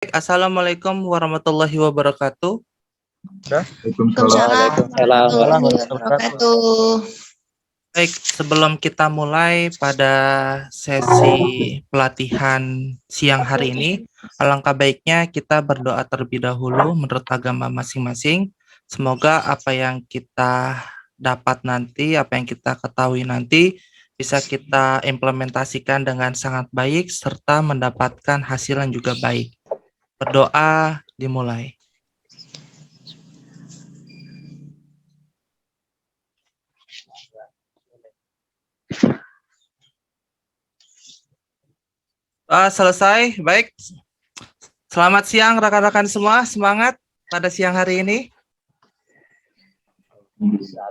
Assalamualaikum warahmatullahi wabarakatuh. Waalaikumsalam Waalaikumsalam warahmatullahi wabarakatuh. Baik, sebelum kita mulai pada sesi pelatihan siang hari ini, alangkah baiknya kita berdoa terlebih dahulu menurut agama masing-masing. Semoga apa yang kita dapat nanti, apa yang kita ketahui nanti, bisa kita implementasikan dengan sangat baik serta mendapatkan hasil yang juga baik. Berdoa dimulai. Selesai, baik. Selamat siang rekan-rekan semua, semangat pada siang hari ini.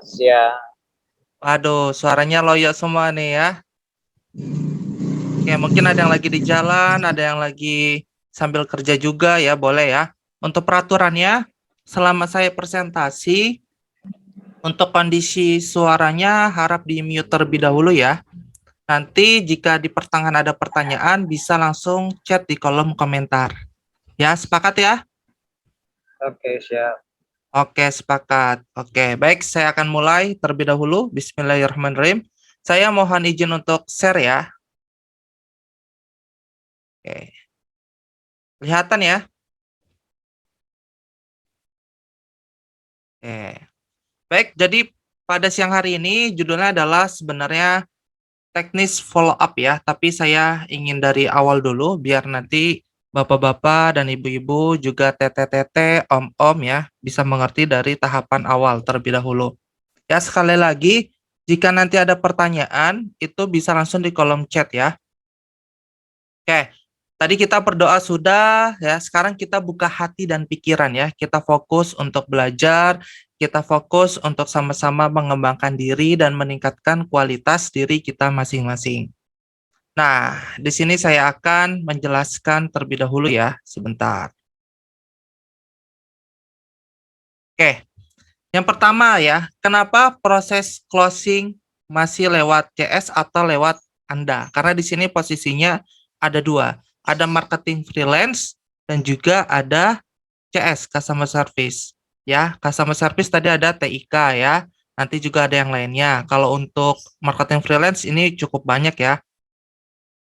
Siang. Waduh, suaranya loyo semua nih ya. Oke, mungkin ada yang lagi di jalan, ada yang lagi sambil kerja juga ya, boleh ya. Untuk peraturannya, selama saya presentasi, untuk kondisi suaranya harap di-mute terlebih dahulu ya. Nanti jika di pertengahan ada pertanyaan, bisa langsung chat di kolom komentar. Ya, sepakat ya? Oke, siap. Oke, sepakat. Oke, baik, saya akan mulai terlebih dahulu. Bismillahirrahmanirrahim. Saya mohon izin untuk share ya. Oke. Kelihatan ya? Oke. Baik, jadi pada siang hari ini judulnya adalah sebenarnya teknis follow up ya, tapi saya ingin dari awal dulu biar nanti bapak-bapak dan ibu-ibu juga tete-tete, om-om ya, bisa mengerti dari tahapan awal terlebih dahulu. Ya, sekali lagi, jika nanti ada pertanyaan, itu bisa langsung di kolom chat ya. Oke, tadi kita berdoa sudah, ya. Sekarang kita buka hati dan pikiran ya. Kita fokus untuk belajar, kita fokus untuk sama-sama mengembangkan diri dan meningkatkan kualitas diri kita masing-masing. Nah, di sini saya akan menjelaskan terlebih dahulu ya, sebentar. Oke, yang pertama ya, kenapa proses closing masih lewat CS atau lewat Anda? Karena di sini posisinya ada dua. Ada marketing freelance dan juga ada CS, customer service. Ya, customer service tadi ada TIK ya. Nanti juga ada yang lainnya. Kalau untuk marketing freelance ini cukup banyak ya.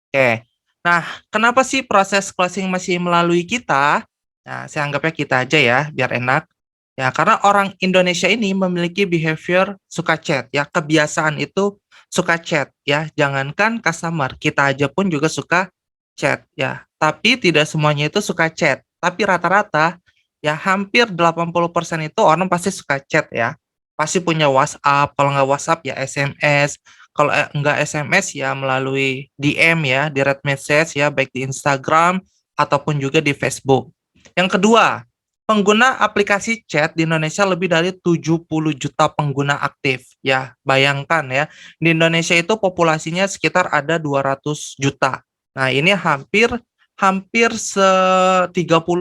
Oke. Nah, kenapa sih proses closing masih melalui kita? Nah, saya anggapnya kita aja ya, biar enak. Ya, karena orang Indonesia ini memiliki behavior suka chat ya, kebiasaan itu suka chat ya. Jangankan customer, kita aja pun juga suka chat ya. Tapi tidak semuanya itu suka chat. Tapi rata-rata ya hampir 80% itu orang pasti suka chat ya. Pasti punya WhatsApp, kalau nggak WhatsApp ya SMS, kalau enggak SMS ya melalui DM ya, direct message ya, baik di Instagram ataupun juga di Facebook. Yang kedua, pengguna aplikasi chat di Indonesia lebih dari 70 juta pengguna aktif ya. Bayangkan ya, di Indonesia itu populasinya sekitar ada 200 juta. Nah, ini hampir hampir 30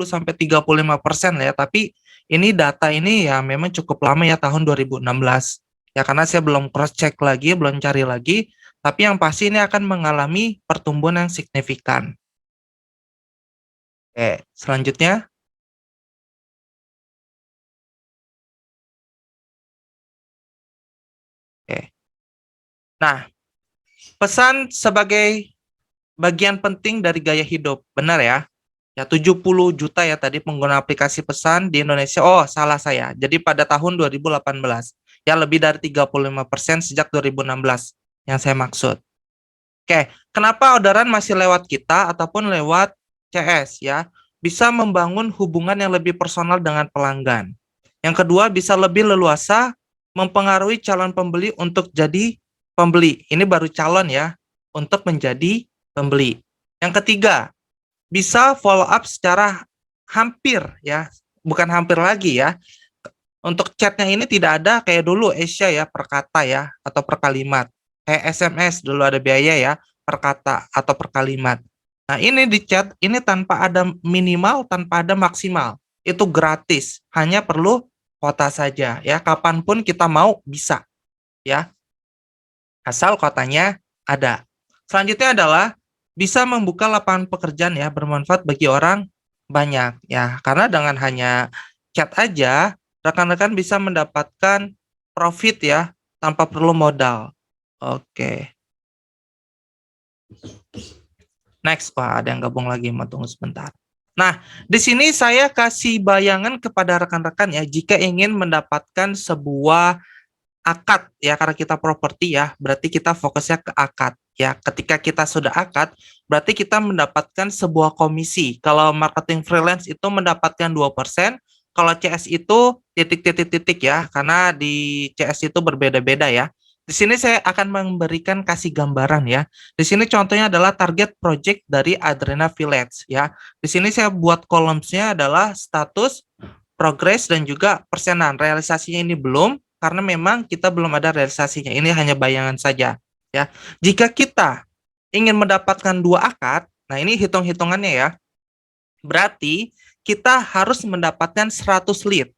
sampai 35% ya, tapi ini data ini ya memang cukup lama ya, tahun 2016. Ya, karena saya belum cross check lagi, belum cari lagi, tapi yang pasti ini akan mengalami pertumbuhan yang signifikan. Oke, selanjutnya. Oke. Nah, pesan sebagai bagian penting dari gaya hidup, benar ya? Ya, 70 juta ya tadi pengguna aplikasi pesan di Indonesia. Oh, salah saya. Jadi pada tahun 2018. Ya, lebih dari 35% sejak 2016 yang saya maksud. Oke, kenapa orderan masih lewat kita ataupun lewat CS ya? Bisa membangun hubungan yang lebih personal dengan pelanggan. Yang kedua, bisa lebih leluasa mempengaruhi calon pembeli untuk jadi pembeli. Ini baru calon ya, untuk menjadi pembeli. Yang ketiga, bisa follow up secara hampir ya, bukan hampir lagi ya. Untuk chatnya ini tidak ada kayak dulu Asia ya, per kata ya, atau per kalimat. Kayak SMS dulu ada biaya ya, per kata atau per kalimat. Nah, ini di chat ini tanpa ada minimal, tanpa ada maksimal. Itu gratis, hanya perlu kuota saja ya. Kapanpun kita mau bisa ya. Asal kuotanya ada. Selanjutnya adalah bisa membuka lapangan pekerjaan ya, bermanfaat bagi orang banyak ya. Karena dengan hanya chat aja, rekan-rekan bisa mendapatkan profit ya tanpa perlu modal. Oke. Next, wah ada yang gabung lagi, mau tunggu sebentar. Nah, di sini saya kasih bayangan kepada rekan-rekan ya, jika ingin mendapatkan sebuah akad ya, karena kita properti ya, berarti kita fokusnya ke akad ya. Ketika kita sudah akad, berarti kita mendapatkan sebuah komisi. Kalau marketing freelance itu mendapatkan 2%, kalau CS itu titik-titik-titik ya, karena di CS itu berbeda-beda ya. Di sini saya akan memberikan kasih gambaran ya. Di sini contohnya adalah target project dari Adrena Village ya. Di sini saya buat columns-nya adalah status, progress, dan juga persenan. Realisasinya ini belum, karena memang kita belum ada realisasinya. Ini hanya bayangan saja ya. Jika kita ingin mendapatkan 2 akad, nah ini hitung-hitungannya ya. Berarti kita harus mendapatkan 100 lead.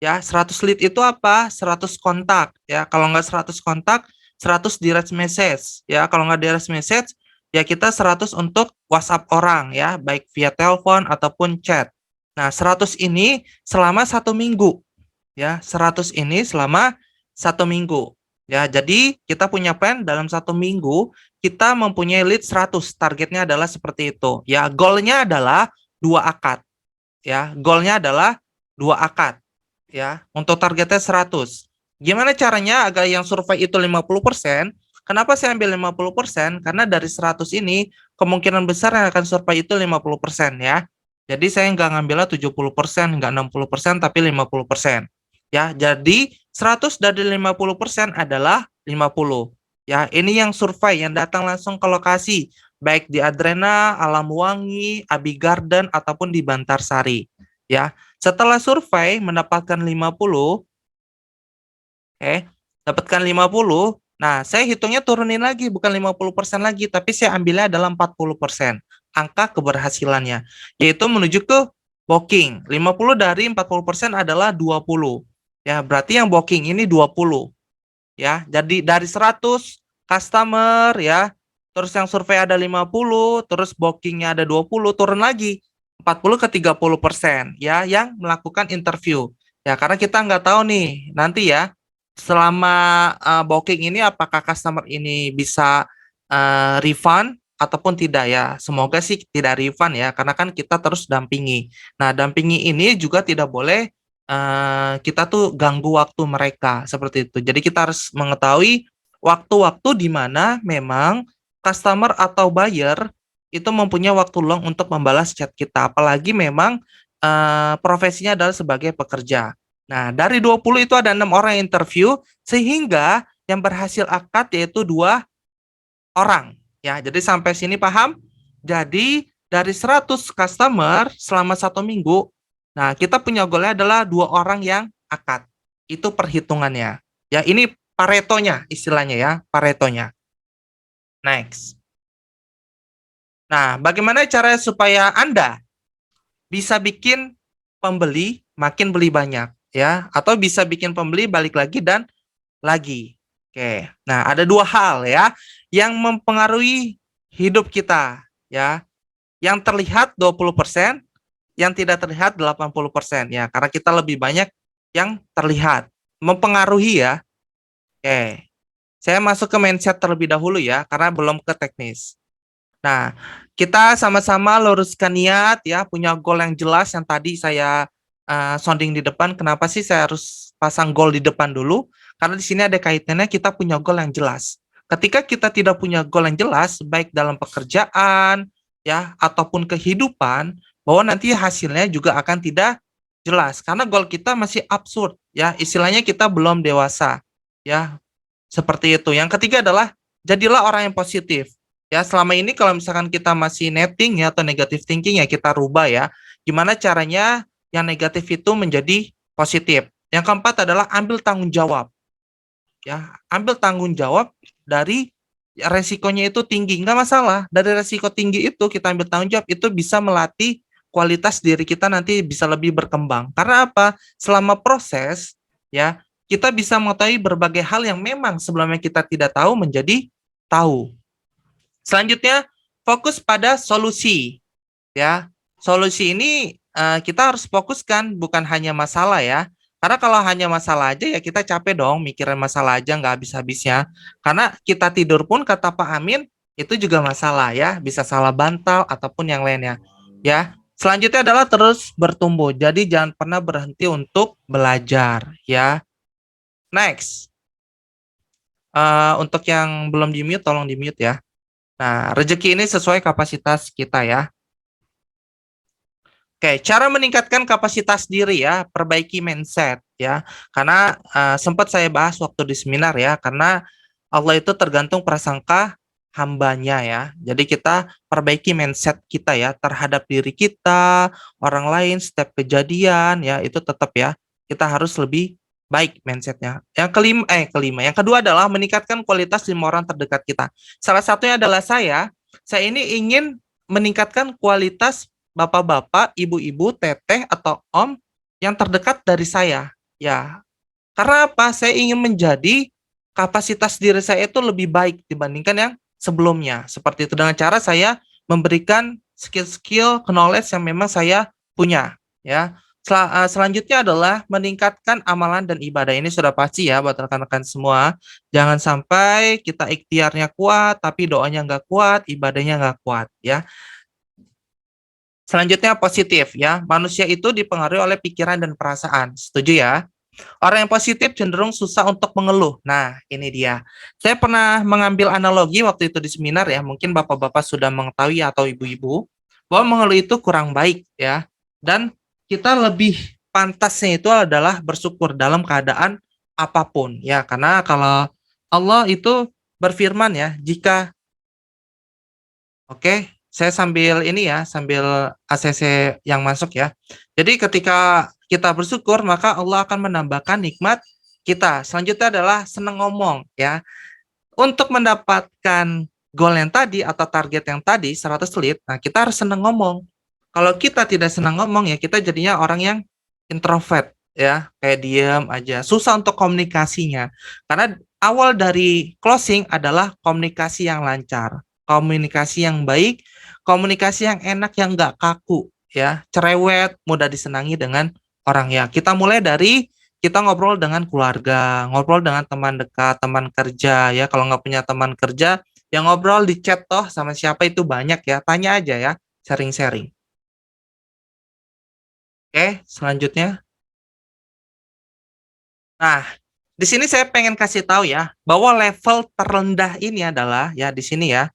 Ya, 100 lead itu apa? 100 kontak ya. Kalau nggak 100 kontak, 100 direct message ya. Kalau nggak direct message, ya kita 100 untuk WhatsApp orang ya, baik via telepon ataupun chat. Nah, 100 ini selama 1 minggu ya. 100 ini selama 1 minggu ya. Jadi kita punya plan dalam 1 minggu kita mempunyai lead 100. Targetnya adalah seperti itu ya. Goalnya adalah 2 akad ya. Goalnya adalah 2 akad ya, untuk targetnya 100. Gimana caranya agar yang survei itu 50%? Kenapa saya ambil 50%? Karena dari 100 ini kemungkinan besar yang akan survei itu 50% ya. Jadi saya nggak ngambilnya 70%, nggak 60%, tapi 50%. Ya, jadi 100 dari 50% adalah 50. Ya, ini yang survei yang datang langsung ke lokasi, baik di Adrena, Alam Wangi, Abi Garden, ataupun di Bantarsari. Ya, setelah survei mendapatkan 50, dapatkan 50. Nah, saya hitungnya turunin lagi, bukan 50% lagi, tapi saya ambilnya adalah 40%. Angka keberhasilannya, yaitu menuju ke booking. 50 dari 40% adalah 20. Ya, berarti yang booking ini 20. Ya, jadi dari 100 customer ya, terus yang survei ada 50, terus bookingnya ada 20, turun lagi 40 ke 30% ya yang melakukan interview. Ya, karena kita nggak tahu nih nanti ya selama booking ini apakah customer ini bisa refund ataupun tidak ya. Semoga sih tidak refund ya, karena kan kita terus dampingi. Nah, dampingi ini juga tidak boleh kita tuh ganggu waktu mereka seperti itu. Jadi kita harus mengetahui waktu-waktu di mana memang customer atau buyer itu mempunyai waktu luang untuk membalas chat kita. Apalagi memang profesinya adalah sebagai pekerja. Nah, dari 20 itu ada 6 orang yang interview, sehingga yang berhasil akad yaitu 2 orang. Ya, jadi sampai sini paham? Jadi dari 100 customer selama 1 minggu, nah kita punya goalnya adalah 2 orang yang akad. Itu perhitungannya. Ya, ini paretonya istilahnya ya, paretonya. Next. Nah, bagaimana cara supaya Anda bisa bikin pembeli makin beli banyak ya, atau bisa bikin pembeli balik lagi dan lagi. Oke. Nah, ada 2 hal ya yang mempengaruhi hidup kita ya. Yang terlihat 20%, yang tidak terlihat 80% ya, karena kita lebih banyak yang terlihat. Mempengaruhi ya. Oke. Saya masuk ke mindset terlebih dahulu ya, karena belum ke teknis. Nah, kita sama-sama luruskan niat ya, punya goal yang jelas yang tadi saya sounding di depan. Kenapa sih saya harus pasang goal di depan dulu? Karena di sini ada kaitannya kita punya goal yang jelas. Ketika kita tidak punya goal yang jelas, baik dalam pekerjaan ya ataupun kehidupan, bahwa nanti hasilnya juga akan tidak jelas karena goal kita masih absurd ya. Istilahnya kita belum dewasa ya. Seperti itu. Yang ketiga adalah jadilah orang yang positif. Ya, selama ini kalau misalkan kita masih netting ya atau negative thinking ya kita rubah ya. Gimana caranya yang negatif itu menjadi positif. Yang keempat adalah ambil tanggung jawab. Ya, ambil tanggung jawab dari resikonya itu tinggi, nggak masalah. Dari resiko tinggi itu kita ambil tanggung jawab, itu bisa melatih kualitas diri kita nanti bisa lebih berkembang. Karena apa? Selama proses ya, kita bisa mengetahui berbagai hal yang memang sebelumnya kita tidak tahu menjadi tahu. Selanjutnya, fokus pada solusi ya. solusi ini kita harus fokuskan bukan hanya masalah ya. Karena kalau hanya masalah aja ya kita capek dong mikirin masalah aja nggak habis-habisnya. Karena kita tidur pun kata Pak Amin itu juga masalah ya, bisa salah bantal ataupun yang lainnya. Ya, selanjutnya adalah terus bertumbuh. Jadi jangan pernah berhenti untuk belajar ya. Next, untuk yang belum di-mute tolong di-mute ya. Nah, rezeki ini sesuai kapasitas kita ya. Oke, cara meningkatkan kapasitas diri ya, perbaiki mindset ya. Karena sempat saya bahas waktu di seminar ya, karena Allah itu tergantung prasangka hambanya ya. Jadi kita perbaiki mindset kita ya terhadap diri kita, orang lain, setiap kejadian ya itu tetap ya kita harus lebih baik mindsetnya. Yang kelima, yang kedua adalah meningkatkan kualitas 5 orang terdekat kita. Salah satunya adalah saya. Saya ini ingin meningkatkan kualitas bapak-bapak, ibu-ibu, teteh atau om yang terdekat dari saya. Ya, karena apa? Saya ingin menjadi kapasitas diri saya itu lebih baik dibandingkan yang sebelumnya. Seperti itu dengan cara saya memberikan skill-skill, knowledge yang memang saya punya. Ya, selanjutnya adalah meningkatkan amalan dan ibadah. Ini sudah pasti ya buat rekan-rekan semua. Jangan sampai kita ikhtiarnya kuat, tapi doanya nggak kuat, ibadahnya nggak kuat. Ya, selanjutnya positif ya. Manusia itu dipengaruhi oleh pikiran dan perasaan. Setuju ya? Orang yang positif cenderung susah untuk mengeluh. Nah, ini dia. Saya pernah mengambil analogi waktu itu di seminar ya. Mungkin bapak-bapak sudah mengetahui atau ibu-ibu bahwa mengeluh itu kurang baik ya. Dan kita lebih pantasnya itu adalah bersyukur dalam keadaan apapun ya. Karena kalau Allah itu berfirman ya, jika oke, saya sambil ini ya, sambil ACC yang masuk ya. Jadi ketika kita bersyukur, maka Allah akan menambahkan nikmat kita. Selanjutnya adalah senang ngomong ya. Untuk mendapatkan goal yang tadi atau target yang tadi 100 lead, nah kita harus senang ngomong. Kalau kita tidak senang ngomong ya kita jadinya orang yang introvert ya, kayak diam aja, susah untuk komunikasinya. Karena awal dari closing adalah komunikasi yang lancar, komunikasi yang baik, komunikasi yang enak yang nggak kaku ya, cerewet, mudah disenangi dengan orang ya. Kita mulai dari kita ngobrol dengan keluarga, ngobrol dengan teman dekat, teman kerja ya. Kalau nggak punya teman kerja, yang ngobrol di chat toh sama siapa itu banyak ya. Tanya aja ya, sharing-sharing. Oke, selanjutnya. Nah, di sini saya pengen kasih tahu ya, bahwa level terendah ini adalah ya di sini ya,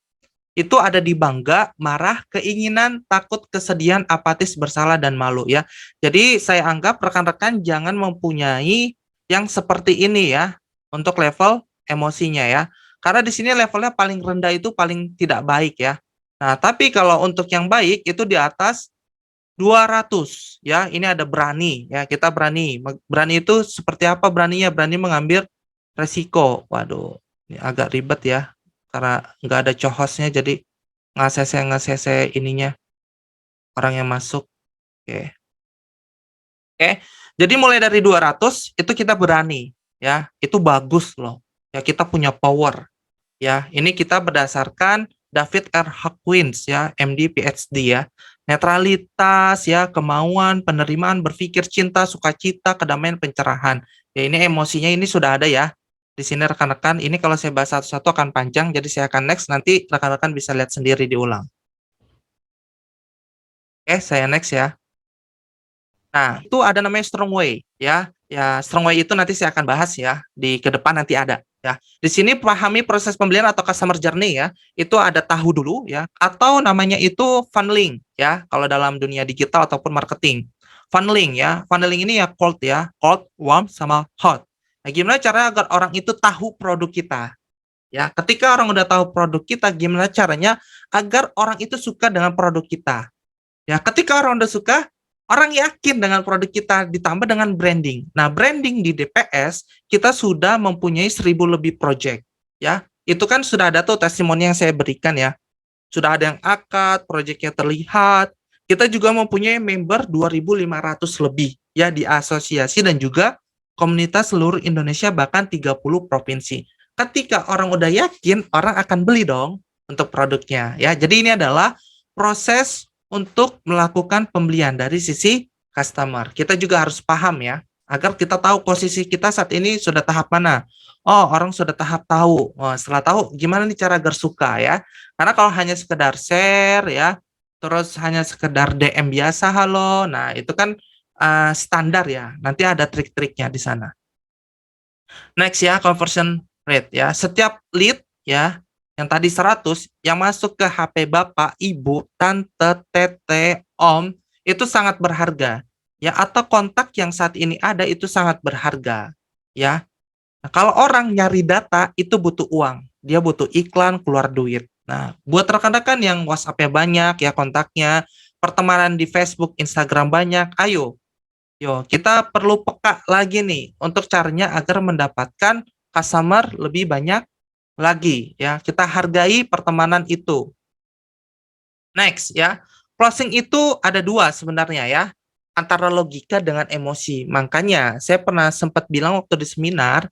itu ada di bangga, marah, keinginan, takut, kesedihan, apatis, bersalah, dan malu ya. Jadi saya anggap rekan-rekan jangan mempunyai yang seperti ini ya untuk level emosinya ya. Karena di sini levelnya paling rendah itu paling tidak baik ya. Nah, tapi kalau untuk yang baik itu di atas 200 ya. Ini ada berani ya, kita berani. Berani itu seperti apa beraninya? Berani mengambil resiko. Waduh, ini agak ribet ya karena nggak ada cohosnya jadi ngasese ininya orang yang masuk. Oke. Oke. Jadi mulai dari 200 itu kita berani ya. Itu bagus loh. Ya kita punya power ya. Ini kita berdasarkan David R. Hawkins ya, MD PhD ya. Netralitas ya, kemauan, penerimaan, berpikir, cinta, sukacita, kedamaian, pencerahan. Ya ini emosinya ini sudah ada ya. Di sini rekan-rekan, ini kalau saya bahas satu-satu akan panjang, jadi saya akan next, nanti rekan-rekan bisa lihat sendiri diulang. Oke, saya next ya. Nah, itu ada namanya strong way ya. Ya, strong way itu nanti saya akan bahas ya di ke depan nanti ada ya. Di sini pahami proses pembelian atau customer journey ya. Itu ada tahu dulu ya atau namanya itu funneling ya kalau dalam dunia digital ataupun marketing. Funneling ya. Funneling ini ya cold, warm sama hot. Nah, gimana cara agar orang itu tahu produk kita? Ya, ketika orang udah tahu produk kita, gimana caranya agar orang itu suka dengan produk kita? Ya, ketika orang udah suka, orang yakin dengan produk kita ditambah dengan branding. Nah, branding di DPS kita sudah mempunyai 1.000 lebih project. Ya, itu kan sudah ada tuh testimoni yang saya berikan ya. Sudah ada yang akad, projectnya terlihat. Kita juga mempunyai member 2.500 lebih ya di asosiasi dan juga komunitas seluruh Indonesia bahkan 30 provinsi. Ketika orang udah yakin, orang akan beli dong untuk produknya ya. Jadi ini adalah proses untuk melakukan pembelian dari sisi customer. Kita juga harus paham ya, agar kita tahu posisi kita saat ini sudah tahap mana. Oh, orang sudah tahap tahu. Oh, setelah tahu, gimana nih cara agar suka ya? Karena kalau hanya sekedar share ya, terus hanya sekedar DM biasa, halo. Nah, itu kan standar ya. Nanti ada trik-triknya di sana. Next ya, conversion rate ya. Setiap lead ya, yang tadi 100, yang masuk ke HP Bapak, Ibu, Tante, Tete, Om, itu sangat berharga. Ya, atau kontak yang saat ini ada itu sangat berharga. Ya. Nah, kalau orang nyari data itu butuh uang. Dia butuh iklan, keluar duit. Nah, buat rekan-rekan yang WhatsApp-nya banyak ya kontaknya, pertemanan di Facebook, Instagram banyak, ayo yo, kita perlu peka lagi nih untuk caranya agar mendapatkan customer lebih banyak lagi ya. Kita hargai pertemanan itu. Next ya. Closing itu ada dua sebenarnya ya. Antara logika dengan emosi. Makanya saya pernah sempat bilang waktu di seminar,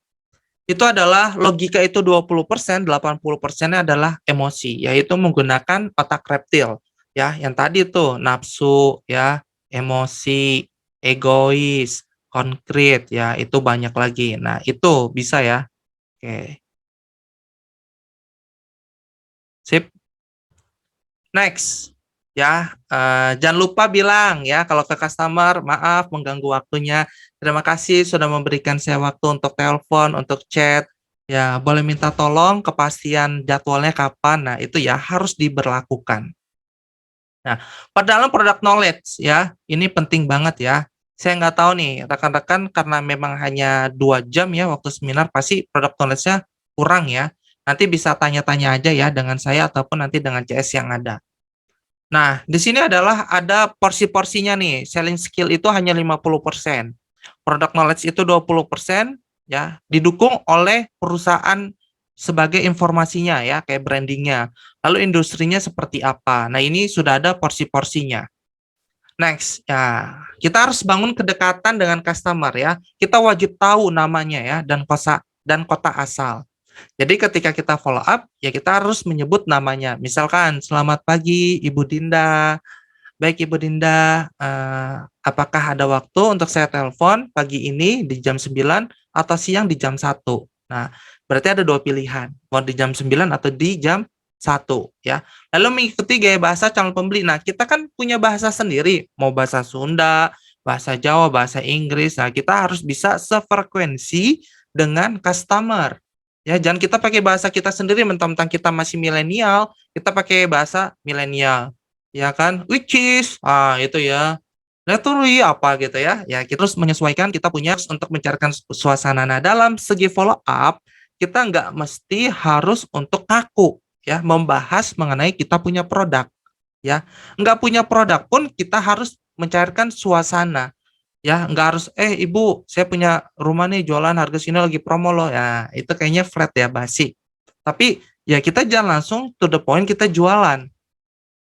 itu adalah logika itu 20%, 80%-nya adalah emosi, yaitu menggunakan otak reptil. Ya, yang tadi tuh nafsu ya, emosi, egois, konkret ya, itu banyak lagi. Nah, itu bisa ya. Oke. Sip. Next. Ya, jangan lupa bilang ya kalau ke customer, maaf mengganggu waktunya. Terima kasih sudah memberikan saya waktu untuk telepon, untuk chat. Ya, boleh minta tolong kepastian jadwalnya kapan. Nah, itu ya harus diberlakukan. Nah, pada dalam product knowledge ya, ini penting banget ya. Saya nggak tahu nih, rekan-rekan karena memang hanya 2 jam ya waktu seminar, pasti product knowledge-nya kurang ya. Nanti bisa tanya-tanya aja ya dengan saya ataupun nanti dengan CS yang ada. Nah, di sini adalah ada porsi-porsinya nih. Selling skill itu hanya 50%. Product knowledge itu 20% ya, didukung oleh perusahaan sebagai informasinya ya, kayak brandingnya. Lalu industrinya seperti apa. Nah, ini sudah ada porsi-porsinya. Next, ya, kita harus bangun kedekatan dengan customer ya. Kita wajib tahu namanya ya dan kota asal. Jadi ketika kita follow up, ya kita harus menyebut namanya. Misalkan, selamat pagi Ibu Dinda. Baik Ibu Dinda, apakah ada waktu untuk saya telepon pagi ini di jam 9 atau siang di jam 1? Nah, berarti ada dua pilihan, mau di jam 9 atau di jam 1 ya. Lalu mengikuti gaya bahasa calon pembeli. Nah, kita kan punya bahasa sendiri, mau bahasa Sunda, bahasa Jawa, bahasa Inggris. Nah, kita harus bisa sefrekuensi dengan customer. Ya, jangan kita pakai bahasa kita sendiri mentang-mentang kita masih milenial, kita pakai bahasa milenial. Ya kan? Which is itu ya. Literally apa gitu ya. Ya, kita harus menyesuaikan kita punya untuk mencarikan suasana. Nah, dalam segi follow up, kita nggak mesti harus untuk kaku ya membahas mengenai kita punya produk ya. Nggak punya produk pun kita harus mencarikan suasana. Ya, nggak harus, Ibu, saya punya rumah nih jualan harga sini lagi promo loh. Ya, itu kayaknya flat ya, basi. Tapi ya kita jangan langsung to the point kita jualan.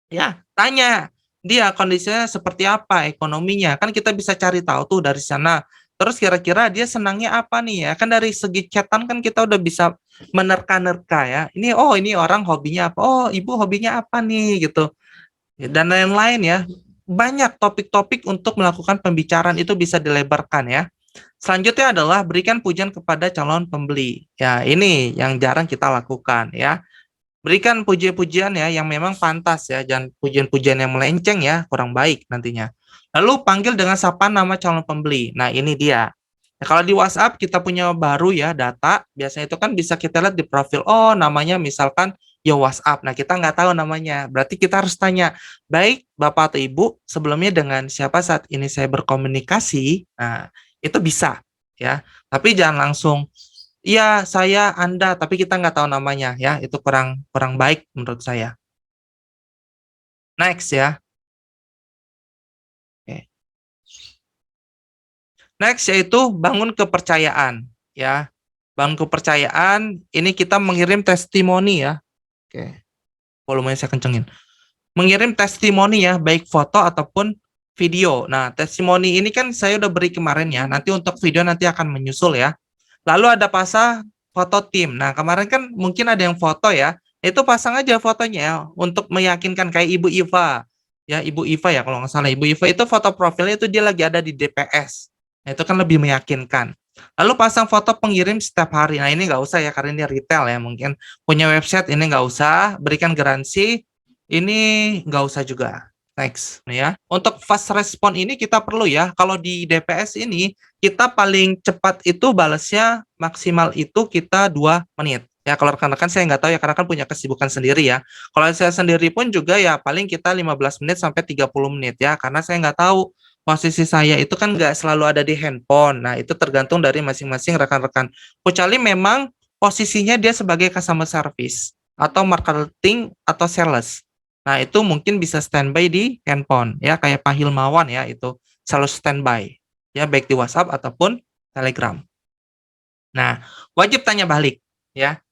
Ya, tanya dia kondisinya seperti apa, ekonominya. Kan kita bisa cari tahu tuh dari sana. Terus kira-kira dia senangnya apa nih ya? Kan dari segi chatan kan kita udah bisa menerka-nerka ya. Ini orang hobinya apa? Oh, Ibu hobinya apa nih gitu. Dan lain-lain ya. Banyak topik-topik untuk melakukan pembicaraan itu bisa dilebarkan ya. Selanjutnya adalah berikan pujian kepada calon pembeli. Ya, ini yang jarang kita lakukan ya. Berikan pujian-pujian ya yang memang pantas ya, jangan pujian-pujian yang melenceng ya, kurang baik nantinya. Lalu panggil dengan sapaan nama calon pembeli. Nah, ini dia. Nah, kalau di WhatsApp kita punya baru ya data, biasanya itu kan bisa kita lihat di profil. Oh, namanya misalkan Yo WhatsApp. Nah, kita nggak tahu namanya. Berarti kita harus tanya, baik Bapak atau Ibu, sebelumnya dengan siapa saat ini saya berkomunikasi? Nah, itu bisa ya. Tapi jangan langsung iya, saya, Anda, tapi kita nggak tahu namanya ya. Itu kurang kurang baik menurut saya. Next ya. Oke. Next yaitu bangun kepercayaan ya. Bangun kepercayaan, ini kita mengirim testimoni ya. Oke. Volumenya saya kencengin. Mengirim testimoni ya, baik foto ataupun video. Nah, testimoni ini kan saya udah beri kemarin ya. Nanti untuk video nanti akan menyusul ya. Lalu ada pasang foto tim. Nah, kemarin kan mungkin ada yang foto ya. Itu pasang aja fotonya ya, untuk meyakinkan kayak Ibu Iva. ya Ibu Iva ya kalau nggak salah. Ibu Iva itu foto profilnya itu dia lagi ada di DPS. Nah, itu kan lebih meyakinkan. Lalu pasang foto pengirim setiap hari. Nah, ini nggak usah ya karena ini retail ya. Mungkin punya website ini nggak usah. Berikan garansi ini nggak usah juga. Next ya. Untuk fast respon ini kita perlu ya. Kalau di DPS ini kita paling cepat itu balasnya maksimal itu kita 2 menit. Ya kalau rekan-rekan saya nggak tahu ya karena kan punya kesibukan sendiri ya. Kalau saya sendiri pun juga ya paling kita 15 menit sampai 30 menit ya karena saya nggak tahu posisi saya itu kan nggak selalu ada di handphone. Nah itu tergantung dari masing-masing rekan-rekan. Kecuali memang posisinya dia sebagai customer service atau marketing atau sales. Nah, itu mungkin bisa standby di handphone ya kayak Pak Hilmawan ya itu selalu standby ya baik di WhatsApp ataupun Telegram. Nah, wajib tanya balik ya.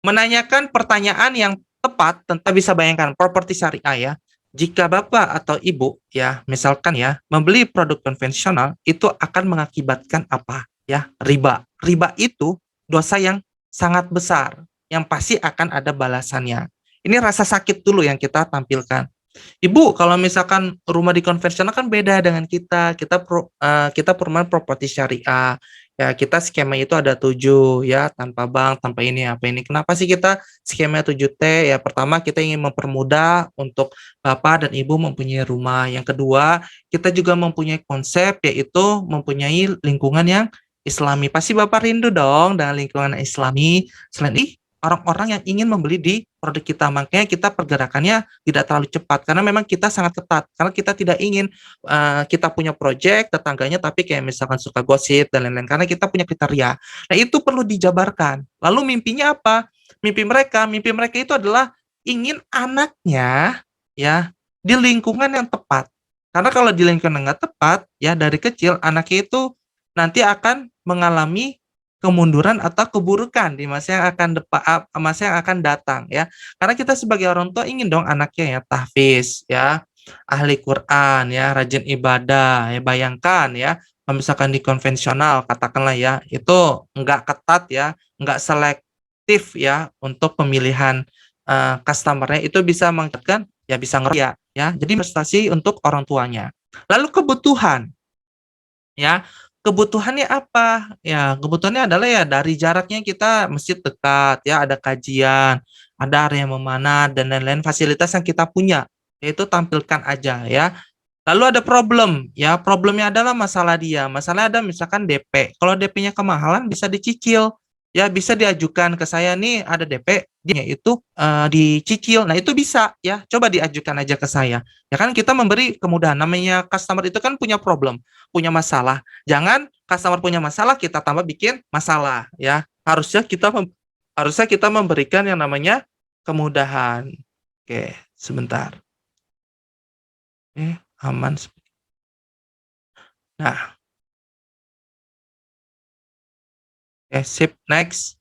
Menanyakan pertanyaan yang tepat tentang bisa bayangkan properti syariah ya. Jika Bapak atau Ibu ya, misalkan ya, membeli produk konvensional itu akan mengakibatkan apa? Ya, riba. Riba itu dosa yang sangat besar yang pasti akan ada balasannya. Ini rasa sakit dulu yang kita tampilkan. Ibu, kalau misalkan rumah di konvensional kan beda dengan kita. Kita perumahan properti syariah. Ya, kita skema itu ada 7 ya, tanpa bank, tanpa ini apa ini. Kenapa sih kita skema 7T? Ya, pertama kita ingin mempermudah untuk Bapak dan Ibu mempunyai rumah. Yang kedua, kita juga mempunyai konsep yaitu mempunyai lingkungan yang Islami. Pasti Bapak rindu dong dengan lingkungan Islami. Selain itu, orang-orang yang ingin membeli di produk kita. Makanya kita pergerakannya tidak terlalu cepat karena memang kita sangat ketat. Karena kita tidak ingin kita punya project tetangganya tapi kayak misalkan suka gosip dan lain-lain karena kita punya kriteria. Nah, itu perlu dijabarkan. Lalu mimpinya apa? Mimpi mereka itu adalah ingin anaknya ya di lingkungan yang tepat. Karena kalau di lingkungan yang nggak tepat ya dari kecil anaknya itu nanti akan mengalami kemunduran atau keburukan di masa yang akan datang ya. Karena kita sebagai orang tua ingin dong anaknya ya tahfiz ya, ahli Quran ya, rajin ibadah ya. Bayangkan ya, kalau misalkan di konvensional katakanlah ya, itu enggak ketat ya, enggak selektif ya untuk pemilihan customer-nya itu bisa mengakibatkan ya bisa ngerugikan ya. Jadi investasi untuk orang tuanya. Lalu kebutuhan ya. Kebutuhannya apa? Ya, kebutuhannya adalah ya dari jaraknya kita masjid dekat, ya ada kajian, ada area memanah dan lain-lain fasilitas yang kita punya. Yaitu tampilkan aja ya. Lalu ada problem, ya problemnya adalah masalah dia. Masalah ada misalkan DP. Kalau DP-nya kemahalan bisa dicicil. Ya bisa diajukan ke saya nih ada DP, dia itu dicicil. Nah itu bisa ya, coba diajukan aja ke saya. Ya kan kita memberi kemudahan. Namanya customer itu kan punya problem, punya masalah. Jangan customer punya masalah kita tambah bikin masalah ya. Harusnya kita memberikan yang namanya kemudahan. Oke, sebentar. Aman. Nah, sip, next.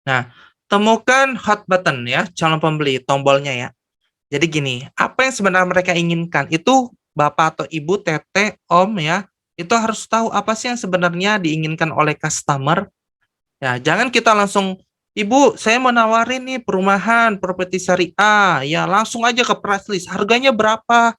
Nah, temukan hot button ya, calon pembeli, tombolnya ya. Jadi gini, apa yang sebenarnya mereka inginkan itu Bapak atau Ibu, Teteh, Om ya, itu harus tahu apa sih yang sebenarnya diinginkan oleh customer. Ya, jangan kita langsung, Ibu, saya mau nawarin nih perumahan, properti syariah, ya langsung aja ke price list, harganya berapa?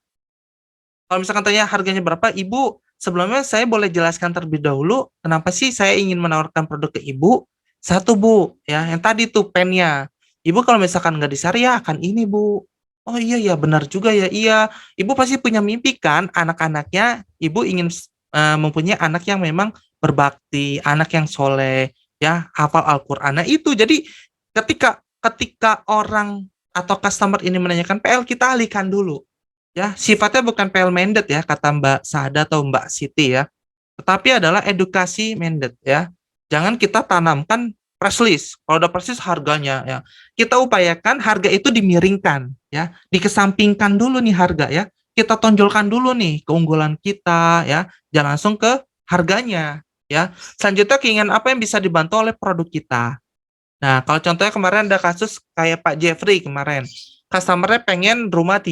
Kalau misalkan tanya harganya berapa, Ibu, sebelumnya saya boleh jelaskan terlebih dahulu kenapa sih saya ingin menawarkan produk ke Ibu. Satu, Bu, ya, yang tadi tuh pennya. Ibu kalau misalkan nggak di syariah akan ini, Bu. Oh iya ya, benar juga ya. Iya, Ibu pasti punya mimpi kan anak-anaknya. Ibu ingin mempunyai anak yang memang berbakti, anak yang soleh, ya, hafal Al-Qur'an. Nah, itu jadi ketika ketika orang atau customer ini menanyakan PL, kita alihkan dulu. Ya, sifatnya bukan PL mandate ya, kata Mbak Sada atau Mbak Siti ya, tetapi adalah edukasi mandate ya. Jangan kita tanamkan price list. Kalau udah price list harganya ya, kita upayakan harga itu dimiringkan ya, dikesampingkan dulu nih harga ya. Kita tonjolkan dulu nih keunggulan kita ya, jangan langsung ke harganya ya. Selanjutnya keinginan apa yang bisa dibantu oleh produk kita. Nah, kalau contohnya kemarin ada kasus kayak Pak Jeffrey kemarin. Customer-nya pengen rumah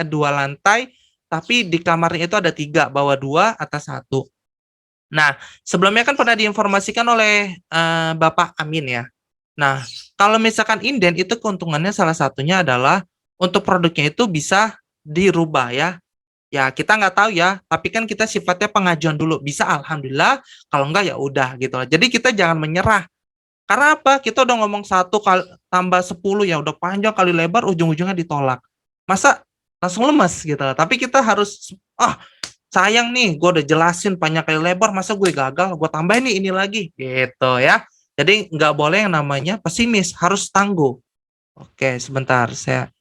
dua lantai, tapi di kamarnya itu ada 3, bawah 2, atas 1. Nah, sebelumnya kan pernah diinformasikan oleh Bapak Amin ya. Nah, kalau misalkan inden itu keuntungannya salah satunya adalah untuk produknya itu bisa dirubah ya. Ya, kita nggak tahu ya, tapi kan kita sifatnya pengajuan dulu. Bisa alhamdulillah, kalau enggak ya udah gitu loh. Jadi kita jangan menyerah. Karena apa? Kita udah ngomong satu kali tambah 10 ya udah panjang kali lebar ujung-ujungnya ditolak. Masa langsung lemes gitu loh. Tapi kita harus sayang nih, gue udah jelasin banyak kali lebar, masa gue gagal, gue tambahin nih ini lagi gitu ya. Jadi nggak boleh yang namanya pesimis, harus tangguh. Oke, sebentar saya.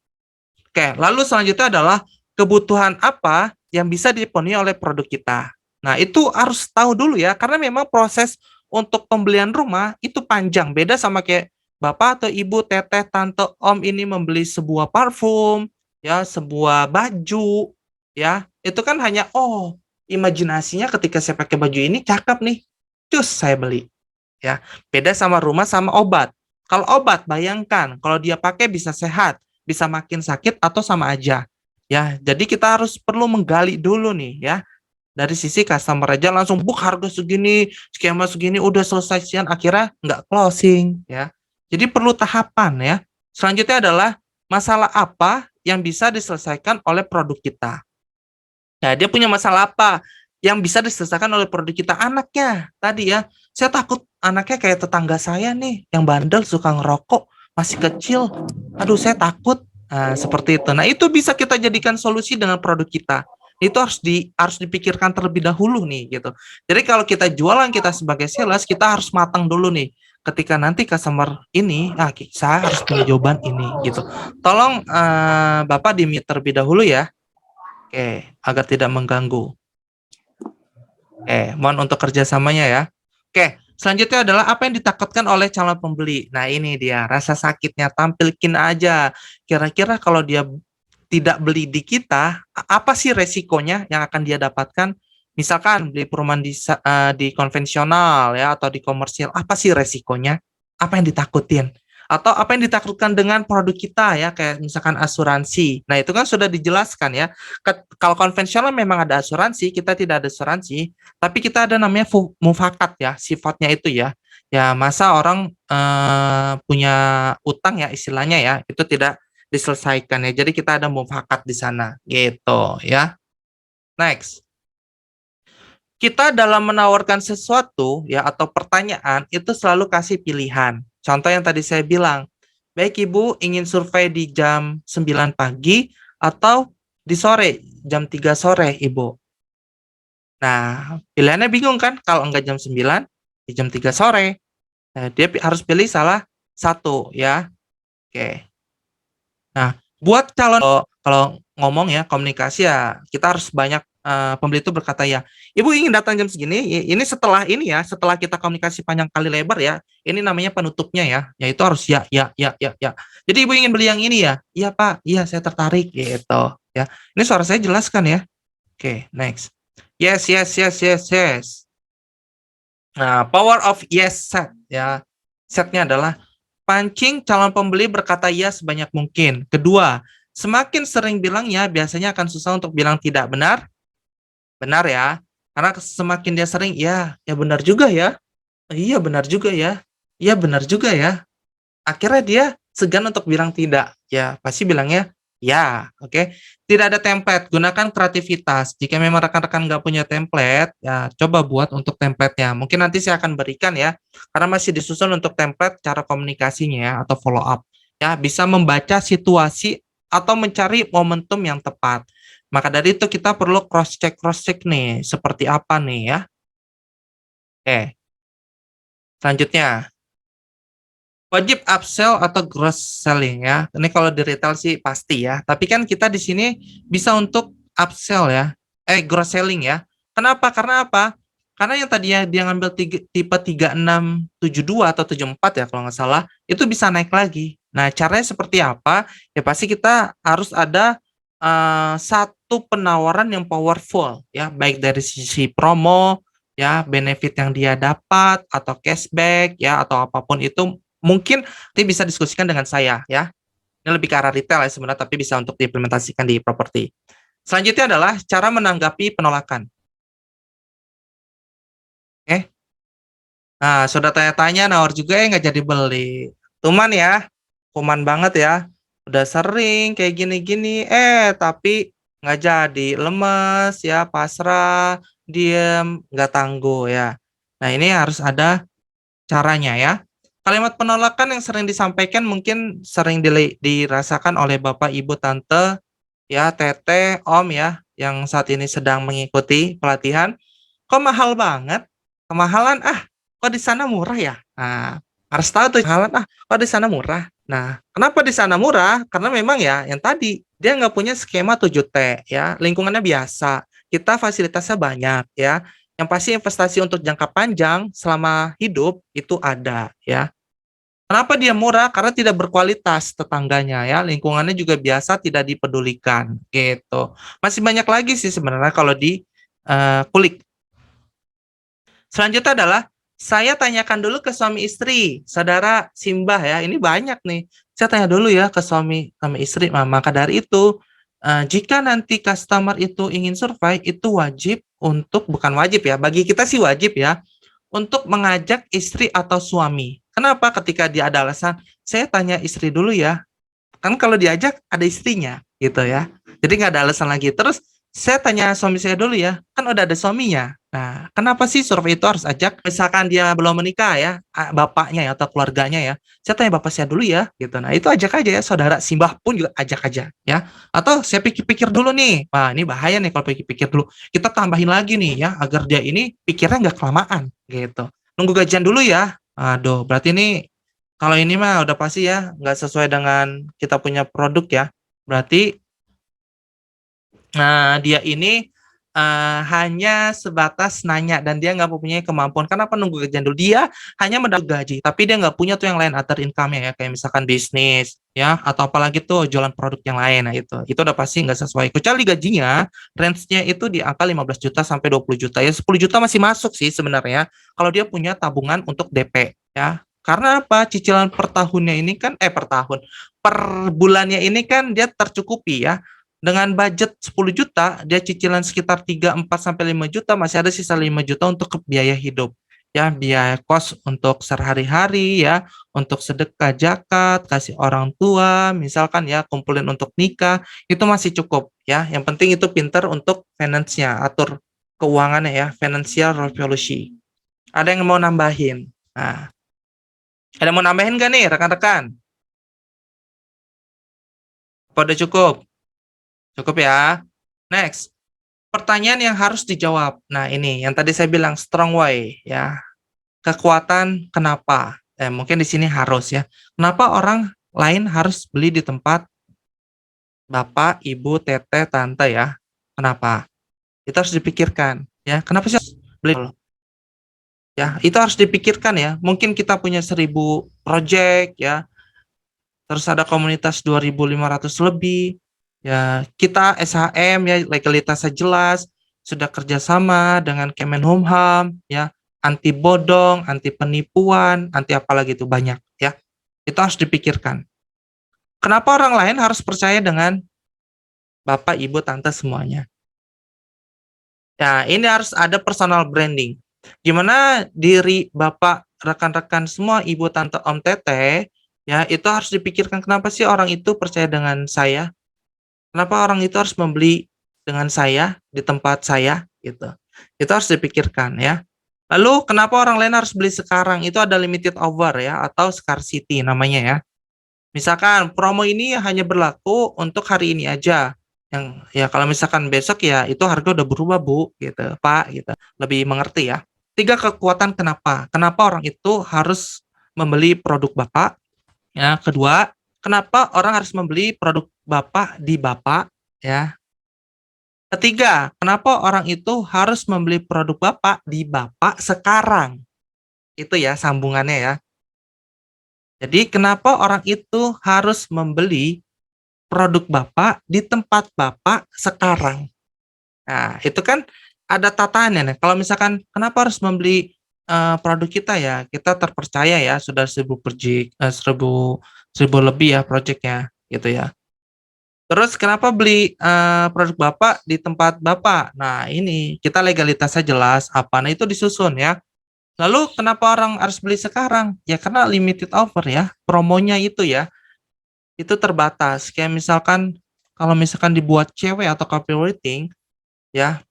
Oke, lalu selanjutnya adalah kebutuhan apa yang bisa dipenuhi oleh produk kita. Nah, itu harus tahu dulu ya, karena memang proses untuk pembelian rumah itu panjang. Beda sama kayak bapak atau ibu, teteh, tante, om ini membeli sebuah parfum, ya, sebuah baju, ya. Itu kan hanya, oh, imajinasinya ketika saya pakai baju ini cakep nih, cus saya beli. Ya, beda sama rumah sama obat. Kalau obat, bayangkan kalau dia pakai bisa sehat, bisa makin sakit atau sama aja. Ya, jadi kita harus perlu menggali dulu nih ya. Dari sisi customer aja langsung book harga segini, skema segini udah selesai sekian akhirnya nggak closing ya. Jadi perlu tahapan ya. Selanjutnya adalah masalah apa yang bisa diselesaikan oleh produk kita. Nah, dia punya masalah apa yang bisa diselesaikan oleh produk kita? Anaknya tadi ya, saya takut anaknya kayak tetangga saya nih, yang bandel suka ngerokok, masih kecil. Aduh, saya takut. Nah, seperti itu. Nah, itu bisa kita jadikan solusi dengan produk kita. Itu harus dipikirkan terlebih dahulu nih gitu. Jadi kalau kita jualan kita sebagai sales, kita harus matang dulu nih. Ketika nanti customer ini, saya harus punya jawaban ini gitu. Tolong Bapak di-mute terlebih dahulu ya. Oke, agar tidak mengganggu. Mohon untuk kerjasamanya ya. Oke, selanjutnya adalah apa yang ditakutkan oleh calon pembeli. Nah, ini dia, rasa sakitnya, tampilkin aja. Kira-kira kalau dia tidak beli di kita, apa sih resikonya yang akan dia dapatkan? Misalkan beli perumahan di konvensional ya atau di komersial, apa sih resikonya? Apa yang ditakutin? Atau apa yang ditakutkan dengan produk kita ya, kayak misalkan asuransi. Nah, itu kan sudah dijelaskan ya. Kalau konvensional memang ada asuransi, kita tidak ada asuransi, tapi kita ada namanya mufakat ya, sifatnya itu ya. Ya, masa orang punya utang ya istilahnya ya, itu tidak diselesaikan ya. Jadi kita ada mufakat di sana gitu ya. Next. Kita dalam menawarkan sesuatu ya atau pertanyaan itu selalu kasih pilihan. Contoh yang tadi saya bilang, baik Ibu ingin survei di jam 9 pagi atau di sore, jam 3 sore Ibu. Nah, pilihannya bingung kan? Kalau enggak jam 9, di jam 3 sore. Nah, dia harus pilih salah satu ya. Oke. Nah, buat calon kalau ngomong ya komunikasi ya kita harus banyak pembeli itu berkata ya, Ibu ingin datang jam segini, ini setelah ini ya, setelah kita komunikasi panjang kali lebar ya, ini namanya penutupnya ya, yaitu harus ya. Jadi Ibu ingin beli yang ini ya, iya Pak, iya saya tertarik gitu ya. Ini suara saya jelaskan ya. Oke, next. Yes, yes, yes, yes, yes. Nah, power of yes set ya. Setnya adalah pancing calon pembeli berkata ya sebanyak mungkin. Kedua, semakin sering bilang ya, biasanya akan susah untuk bilang tidak. Benar? Benar ya. Karena semakin dia sering, ya benar juga ya. Iya benar juga ya. Iya benar juga ya. Akhirnya dia segan untuk bilang tidak. Ya, pasti bilangnya ya, oke. Tidak ada template, gunakan kreativitas. Jika memang rekan-rekan nggak punya template, ya coba buat untuk template-nya. Mungkin nanti saya akan berikan ya, karena masih disusun untuk template cara komunikasinya ya, atau follow up. Ya, bisa membaca situasi atau mencari momentum yang tepat. Maka dari itu kita perlu cross-check nih, seperti apa nih ya. Oke, selanjutnya. Wajib upsell atau gross selling ya. Ini kalau di retail sih pasti ya. Tapi kan kita di sini bisa untuk upsell ya. Gross selling ya. Kenapa? Karena apa? Karena yang tadinya dia ngambil tipe 3672 atau 74 ya kalau nggak salah, itu bisa naik lagi. Nah, caranya seperti apa? Ya pasti kita harus ada satu penawaran yang powerful ya, baik dari sisi promo ya, benefit yang dia dapat atau cashback ya atau apapun itu. Mungkin nanti bisa diskusikan dengan saya ya. Ini lebih ke arah retail ya sebenarnya, tapi bisa untuk diimplementasikan di properti. Selanjutnya adalah cara menanggapi penolakan. Oke. Nah, sudah tanya-tanya, nawar juga nggak jadi beli. Cuman ya, kuman banget ya. udah sering kayak gini-gini, tapi nggak jadi, lemes ya, pasrah, diem, nggak tangguh ya. Nah ini harus ada caranya ya. Kalimat penolakan yang sering disampaikan mungkin sering dirasakan oleh Bapak, Ibu, Tante, ya, Teteh, Om ya, yang saat ini sedang mengikuti pelatihan. Kok mahal banget? Kemahalan, kok di sana murah ya? Nah, harus tahu tuh kemahalan, kok di sana murah. Nah, kenapa di sana murah? Karena memang ya, yang tadi, dia nggak punya skema 7T ya, lingkungannya biasa. Kita fasilitasnya banyak ya. Yang pasti investasi untuk jangka panjang selama hidup itu ada ya. Kenapa dia murah? Karena tidak berkualitas tetangganya ya, lingkungannya juga biasa tidak dipedulikan gitu. Masih banyak lagi sih sebenarnya kalau di kulik. Selanjutnya adalah saya tanyakan dulu ke suami istri, saudara Simbah ya. Ini banyak nih. Saya tanya dulu ya ke suami sama istri. Nah, maka dari itu, jika nanti customer itu ingin survei, itu wajib untuk bukan wajib ya. Bagi kita sih wajib ya untuk mengajak istri atau suami. Kenapa? Ketika dia ada alasan, saya tanya istri dulu ya. Kan kalau diajak ada istrinya gitu ya. Jadi nggak ada alasan lagi. Terus saya tanya suami saya dulu ya, kan udah ada suaminya. Nah, kenapa sih survei itu harus ajak? Misalkan dia belum menikah ya, bapaknya ya atau keluarganya ya. Saya tanya bapak saya dulu ya, gitu. Nah, itu ajak aja ya, saudara Simbah pun juga ajak aja ya. Atau saya pikir-pikir dulu nih. Wah, ini bahaya nih kalau pikir-pikir dulu. Kita tambahin lagi nih ya, agar dia ini pikirnya nggak kelamaan gitu. Nunggu gajian dulu ya. Aduh, berarti ini kalau ini mah udah pasti ya, nggak sesuai dengan kita punya produk ya. Berarti dia ini hanya sebatas nanya dan dia nggak mempunyai kemampuan. Kenapa nunggu gajian dulu? Dia hanya mendapat gaji, tapi dia nggak punya tuh yang lain other income-nya ya, kayak misalkan bisnis ya, atau apalagi tuh jualan produk yang lain. Nah itu udah pasti nggak sesuai. Kecuali gajinya, range-nya itu di angka 15 juta sampai 20 juta ya. 10 juta masih masuk sih sebenarnya kalau dia punya tabungan untuk DP ya. Karena apa? Cicilan per tahunnya ini kan per tahun, per bulannya ini kan dia tercukupi ya. Dengan budget 10 juta, dia cicilan sekitar 3 4 sampai 5 juta, masih ada sisa 5 juta untuk biaya hidup. Ya, biaya kos untuk sehari-hari ya, untuk sedekah zakat, kasih orang tua, misalkan ya, kumpulin untuk nikah, itu masih cukup ya. Yang penting itu pinter untuk finance-nya, atur keuangannya ya, financial revolution. Ada yang mau nambahin? Nah, ada yang mau nambahin nggak nih rekan-rekan? Apa udah cukup? Cukup ya. Next. Pertanyaan yang harus dijawab. Nah, ini yang tadi saya bilang strong why ya. Kekuatan kenapa? Mungkin di sini harus ya. Kenapa orang lain harus beli di tempat Bapak, Ibu, Teteh, Tante ya? Kenapa? Itu harus dipikirkan ya. Kenapa sih harus beli? Ya, itu harus dipikirkan ya. Mungkin kita punya 1.000 project ya. Terus ada komunitas 2.500 lebih. Ya, kita SHM ya, legalitasnya jelas, sudah kerjasama dengan Kemenhumham ya, anti bodong, anti penipuan, anti apalagi itu banyak ya. Itu harus dipikirkan. Kenapa orang lain harus percaya dengan Bapak, Ibu, Tante semuanya? Ya, ini harus ada personal branding. Gimana diri Bapak, rekan-rekan semua, Ibu, Tante, Om, Teteh, ya itu harus dipikirkan kenapa sih orang itu percaya dengan saya? Kenapa orang itu harus membeli dengan saya di tempat saya gitu. Itu harus dipikirkan ya. Lalu kenapa orang lain harus beli sekarang? Itu ada limited offer ya atau scarcity namanya ya. Misalkan promo ini hanya berlaku untuk hari ini aja. Yang ya kalau misalkan besok ya itu harga udah berubah Bu gitu, Pak gitu. Lebih mengerti ya. 3 kekuatan kenapa? Kenapa orang itu harus membeli produk Bapak? Ya, kedua, kenapa orang harus membeli produk Bapak di Bapak ya? Ketiga, kenapa orang itu harus membeli produk Bapak di Bapak sekarang? Itu ya sambungannya ya. Jadi kenapa orang itu harus membeli produk Bapak di tempat Bapak sekarang? Nah, itu kan ada tataannya nih. Kalau misalkan kenapa harus membeli produk kita ya? Kita terpercaya ya, sudah 1.000 project, 1.000 lebih ya projectnya gitu ya. Terus kenapa beli produk Bapak di tempat Bapak? Nah, ini kita legalitasnya jelas apa. Nah, itu disusun ya. Lalu kenapa orang harus beli sekarang? Ya karena limited offer ya, promonya itu ya. itu terbatas. Kayak misalkan kalau misalkan dibuat cewek atau copywriting ya,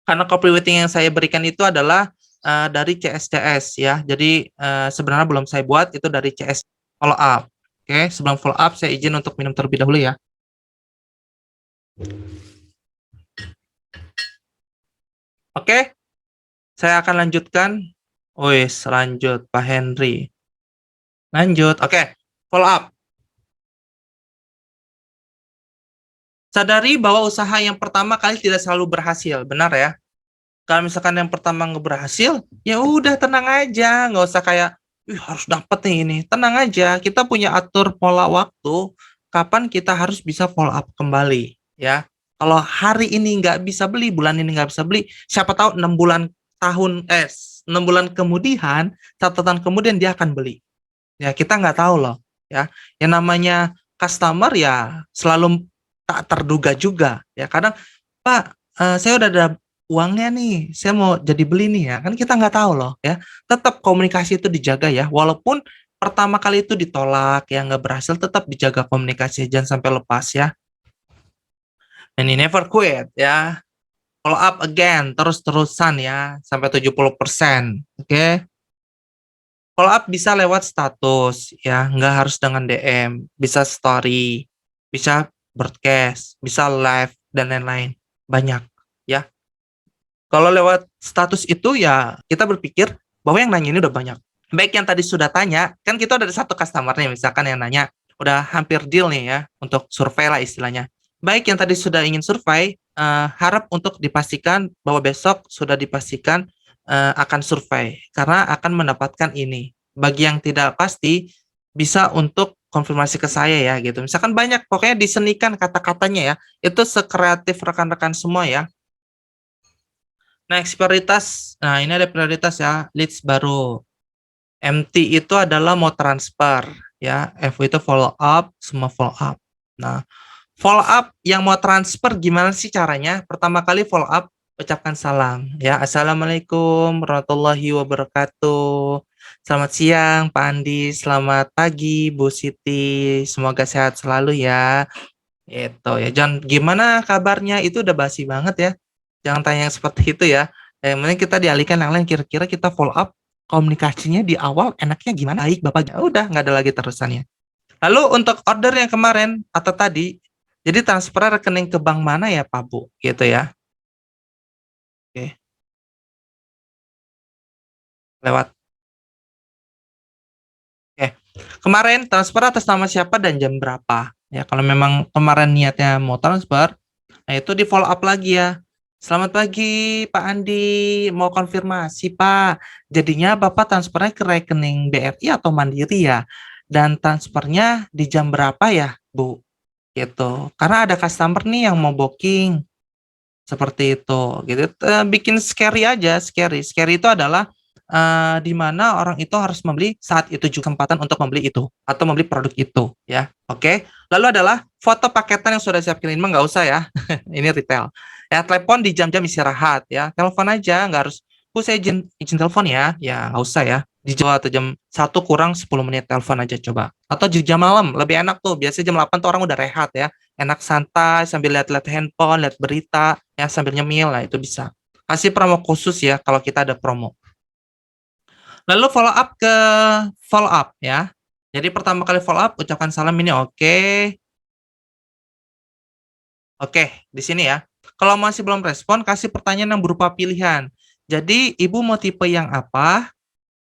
karena copywriting yang saya berikan itu adalah dari CSCS ya. Jadi sebenarnya belum saya buat, itu dari CS follow up. Oke, sebelum follow up saya izin untuk minum terlebih dahulu ya. Oke, saya akan lanjutkan. Wis, lanjut Pak Henry. Lanjut. Oke, follow up. Sadari bahwa usaha yang pertama kali tidak selalu berhasil, benar ya? Kalau misalkan yang pertama nggak berhasil, ya udah tenang aja, nggak usah kayak, wih harus dapet nih ini. Tenang aja, kita punya atur pola waktu, kapan kita harus bisa follow up kembali, ya. Kalau hari ini nggak bisa beli, bulan ini nggak bisa beli, siapa tahu 6 bulan kemudian, catatan kemudian dia akan beli. Ya kita nggak tahu loh, ya. Yang namanya customer ya selalu tak terduga juga, ya. Kadang, Pak, saya udah ada uangnya nih, saya mau jadi beli nih ya, kan kita nggak tahu loh ya. Tetap komunikasi itu dijaga ya, walaupun pertama kali itu ditolak ya nggak berhasil, tetap dijaga komunikasi, jangan sampai lepas ya. And you never quit ya, follow up again, terus-terusan ya, sampai 70%, oke? Follow up bisa lewat status ya, nggak harus dengan DM, bisa story, bisa broadcast, bisa live, dan lain-lain, banyak ya. Kalau lewat status itu ya kita berpikir bahwa yang nanya ini udah banyak. Baik yang tadi sudah tanya, kan kita udah ada satu customer nih misalkan yang nanya, udah hampir deal nih ya untuk survei lah istilahnya. Baik yang tadi sudah ingin survei, harap untuk dipastikan bahwa besok sudah dipastikan akan survei karena akan mendapatkan ini. Bagi yang tidak pasti bisa untuk konfirmasi ke saya ya gitu. Misalkan banyak pokoknya disenikan kata-katanya ya. Itu sekreatif rekan-rekan semua ya. Next prioritas. Nah, ini ada prioritas ya, leads baru. MT itu adalah mau transfer ya. FW itu follow up, semua follow up. Nah, follow up yang mau transfer gimana sih caranya? Pertama kali follow up, ucapkan salam ya. Assalamualaikum warahmatullahi wabarakatuh. Selamat siang Pak Andi, selamat pagi Bu Siti. Semoga sehat selalu ya. Itu ya. Jangan gimana kabarnya itu udah basi banget ya. Jangan tanya yang seperti itu ya. Mending kita dialihkan yang lain, kira-kira kita follow up komunikasinya di awal enaknya gimana? Baik, Bapak. Ya udah, nggak ada lagi terusannya. Lalu untuk order yang kemarin atau tadi, jadi transfer rekening ke bank mana ya Pak Bu? Gitu ya. Oke, lewat. Oke. Kemarin transfer atas nama siapa dan jam berapa? Ya, kalau memang kemarin niatnya mau transfer, nah itu di follow up lagi ya. Selamat pagi Pak Andi, mau konfirmasi Pak. Jadinya Bapak transfernya ke rekening BRI atau Mandiri ya? Dan transfernya di jam berapa ya Bu? Gitu. Karena ada customer nih yang mau booking. Seperti itu, gitu. Bikin scary aja, scary. Scary itu adalah di mana orang itu harus membeli saat itu juga kesempatan untuk membeli itu atau membeli produk itu, ya. Oke. Lalu adalah foto paketan yang sudah siap kirim, nggak usah ya. Ini retail. Ya, telepon di jam-jam istirahat ya. Telepon aja, nggak harus, Bu saya izin telepon ya. Ya, nggak usah ya. Di Jawa atau jam 1 kurang 10 menit telepon aja coba. Atau di jam malam, lebih enak tuh. Biasanya jam 8 tuh orang udah rehat ya. Enak santai sambil lihat-lihat handphone, lihat berita, ya sambil nyemil lah itu bisa. Kasih promo khusus ya kalau kita ada promo. Lalu follow up ya. Jadi pertama kali follow up ucapkan salam ini oke. Oke, di sini ya. Kalau masih belum respon kasih pertanyaan yang berupa pilihan. Jadi ibu mau tipe yang apa?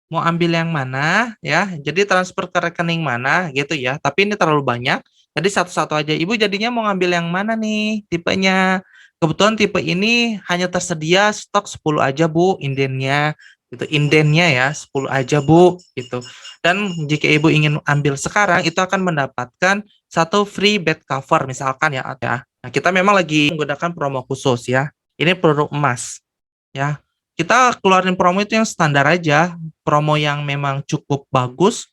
Mau ambil yang mana ya? Jadi transfer ke rekening mana gitu ya. Tapi ini terlalu banyak. Jadi satu-satu aja. Ibu jadinya mau ngambil yang mana nih tipenya? Kebetulan tipe ini hanya tersedia stok 10 aja Bu, indennya. Itu indennya ya 10 aja Bu gitu. Dan jika Ibu ingin ambil sekarang itu akan mendapatkan satu free bed cover misalkan ya. Nah, kita memang lagi menggunakan promo khusus ya. Ini produk emas ya. Kita keluarin promo itu yang standar aja, promo yang memang cukup bagus,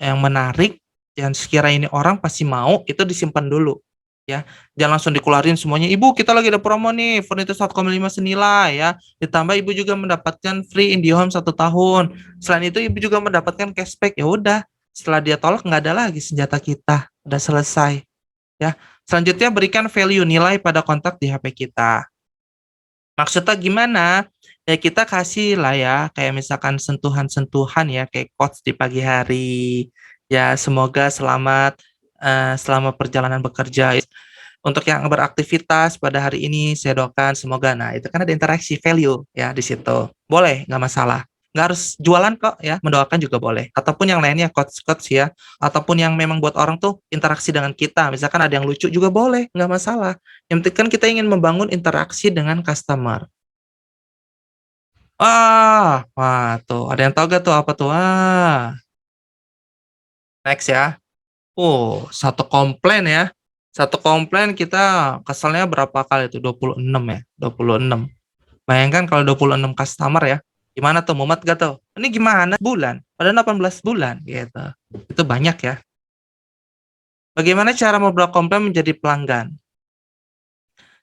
yang menarik, yang sekiranya ini orang pasti mau, itu disimpan dulu, ya. Jangan langsung dikeluarin semuanya, "Ibu, kita lagi ada promo nih, furnitur 1,5 senilai ya." Ditambah Ibu juga mendapatkan free IndiHome 1 tahun. Selain itu Ibu juga mendapatkan cashback. Ya udah, setelah dia tolak nggak ada lagi senjata kita, Udah selesai ya. Selanjutnya berikan value nilai pada kontak di HP kita. Maksudnya gimana? Ya kita kasih lah ya, kayak misalkan sentuhan-sentuhan ya, kayak quotes di pagi hari. Ya semoga selamat selama perjalanan bekerja. Untuk yang beraktivitas pada hari ini, saya doakan semoga. Nah, itu kan ada interaksi value ya di situ. Boleh, nggak masalah. Nggak harus jualan kok ya, mendoakan juga boleh. Ataupun yang lainnya, quotes-quotes ya. Ataupun yang memang buat orang tuh interaksi dengan kita. Misalkan ada yang lucu juga boleh, nggak masalah. Yang penting kan kita ingin membangun interaksi dengan customer. Wah, tuh. Ada yang tahu gak tuh apa tuh? Next ya. Satu komplain ya. Satu komplain kita keselnya berapa kali itu? 26 ya. 26. Bayangkan kalau 26 customer ya. Gimana tuh? Mumet gak tuh? Ini gimana? Bulan. Padahal 18 bulan gitu. Itu banyak ya. Bagaimana cara membawa komplain menjadi pelanggan?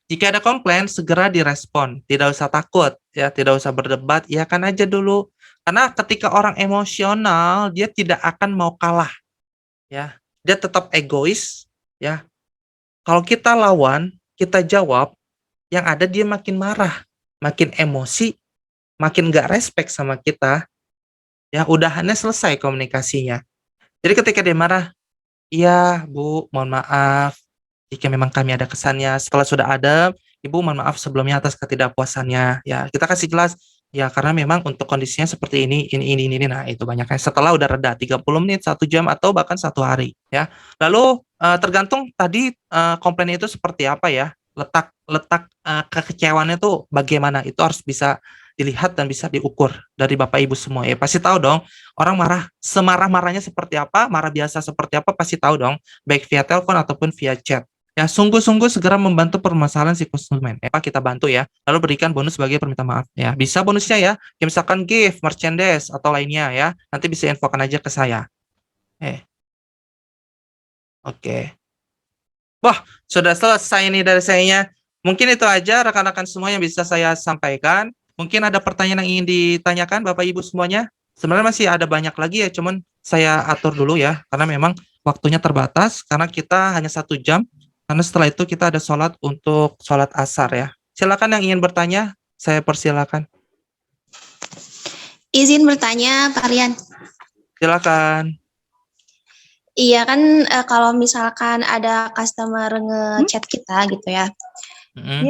Jika ada komplain, segera direspon. Tidak usah takut, ya, tidak usah berdebat, iyakan aja dulu. Karena ketika orang emosional, dia tidak akan mau kalah, ya. Dia tetap egois, ya. Kalau kita lawan, kita jawab, yang ada dia makin marah, makin emosi, makin gak respect sama kita, ya udahannya selesai komunikasinya. Jadi ketika dia marah, iya Bu, mohon maaf, jika memang kami ada kesannya, setelah sudah ada, Ibu mohon maaf sebelumnya atas ketidakpuasannya. Ya, kita kasih jelas, ya karena memang untuk kondisinya seperti ini. Nah, itu banyaknya. Setelah udah reda, 30 menit, 1 jam, atau bahkan 1 hari. Ya. Lalu, tergantung tadi komplain itu seperti apa ya. Letak letak kekecewaannya tuh bagaimana, itu harus bisa dilihat dan bisa diukur dari Bapak Ibu semua. Ya, pasti tahu dong, orang marah, semarah-marahnya seperti apa, marah biasa seperti apa, pasti tahu dong, baik via telepon ataupun via chat. Ya, sungguh-sungguh segera membantu permasalahan si konsumen. Ya, Pak, kita bantu ya. Lalu berikan bonus sebagai perminta maaf ya. Bisa bonusnya ya. Kayak misalkan gift, merchandise atau lainnya ya. Nanti bisa infokan aja ke saya. Oke. Wah, sudah selesai nih dari sayanya. Mungkin itu aja rekan-rekan semua yang bisa saya sampaikan. Mungkin ada pertanyaan yang ingin ditanyakan Bapak Ibu semuanya. Sebenarnya masih ada banyak lagi ya, cuman saya atur dulu ya, karena memang waktunya terbatas, karena kita hanya 1 jam, karena setelah itu kita ada sholat untuk sholat asar ya. Silakan yang ingin bertanya, saya persilakan. Izin bertanya, Pak Rian. Silakan. Iya kan kalau misalkan ada customer ngechat kita gitu ya.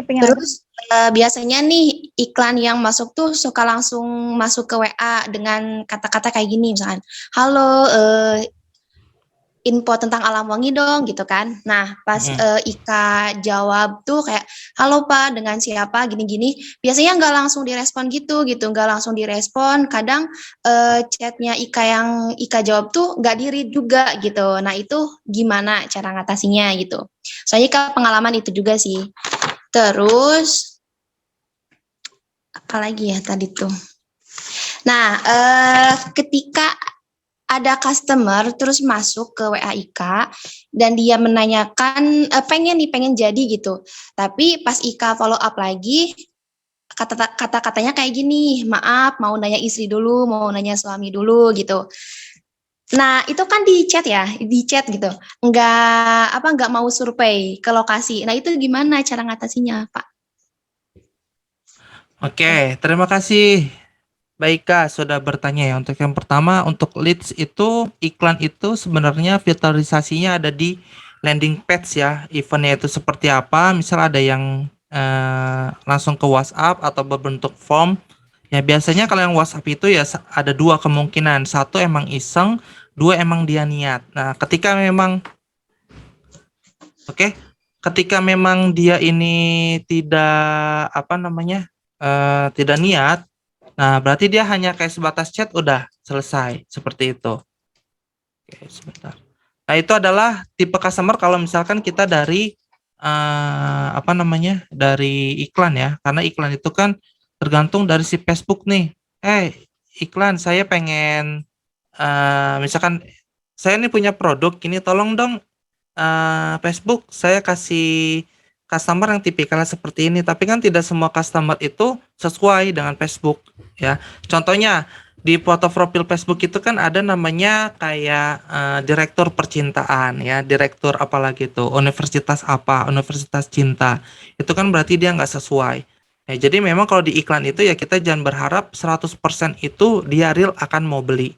Terus biasanya nih iklan yang masuk tuh suka langsung masuk ke WA dengan kata-kata kayak gini misalkan, halo info tentang Alam Wangi dong gitu kan. Nah pas Ika jawab tuh kayak, halo Pak dengan siapa gini-gini, biasanya nggak langsung direspon gitu, nggak langsung direspon. Kadang chatnya Ika yang Ika jawab tuh nggak di-read juga gitu. Nah itu gimana cara ngatasinya gitu. Soalnya Ika pengalaman itu juga sih. Terus apa lagi ya tadi tuh. Nah ketika ada customer terus masuk ke WA Ika dan dia menanyakan pengen jadi gitu. Tapi pas Ika follow up lagi kata-katanya kayak gini, maaf mau nanya istri dulu, mau nanya suami dulu gitu. Nah itu kan di chat ya, di chat gitu. Nggak mau survei ke lokasi. Nah itu gimana cara ngatasinya Pak? Oke, terima kasih. Baik Kak, sudah bertanya ya. Untuk yang pertama, untuk leads itu, iklan itu sebenarnya filterisasinya ada di landing page ya. Eventnya itu seperti apa, misal ada yang langsung ke WhatsApp atau berbentuk form. Ya biasanya kalau yang WhatsApp itu ya ada dua kemungkinan. Satu emang iseng, dua emang dia niat. Nah ketika memang, ketika memang dia ini tidak, tidak niat, nah, berarti dia hanya kayak sebatas chat udah selesai, seperti itu. Oke, sebentar. Nah, itu adalah tipe customer kalau misalkan kita dari dari iklan ya. Karena iklan itu kan tergantung dari si Facebook nih. Iklan saya pengen misalkan saya ini punya produk ini tolong dong Facebook saya kasih customer yang tipikalnya seperti ini, tapi kan tidak semua customer itu sesuai dengan Facebook ya. Contohnya di foto profil Facebook itu kan ada namanya kayak direktur percintaan ya, direktur apalagi itu, universitas apa, universitas cinta. Itu kan berarti dia nggak sesuai. Ya, jadi memang kalau di iklan itu ya kita jangan berharap 100% itu dia real akan mau beli.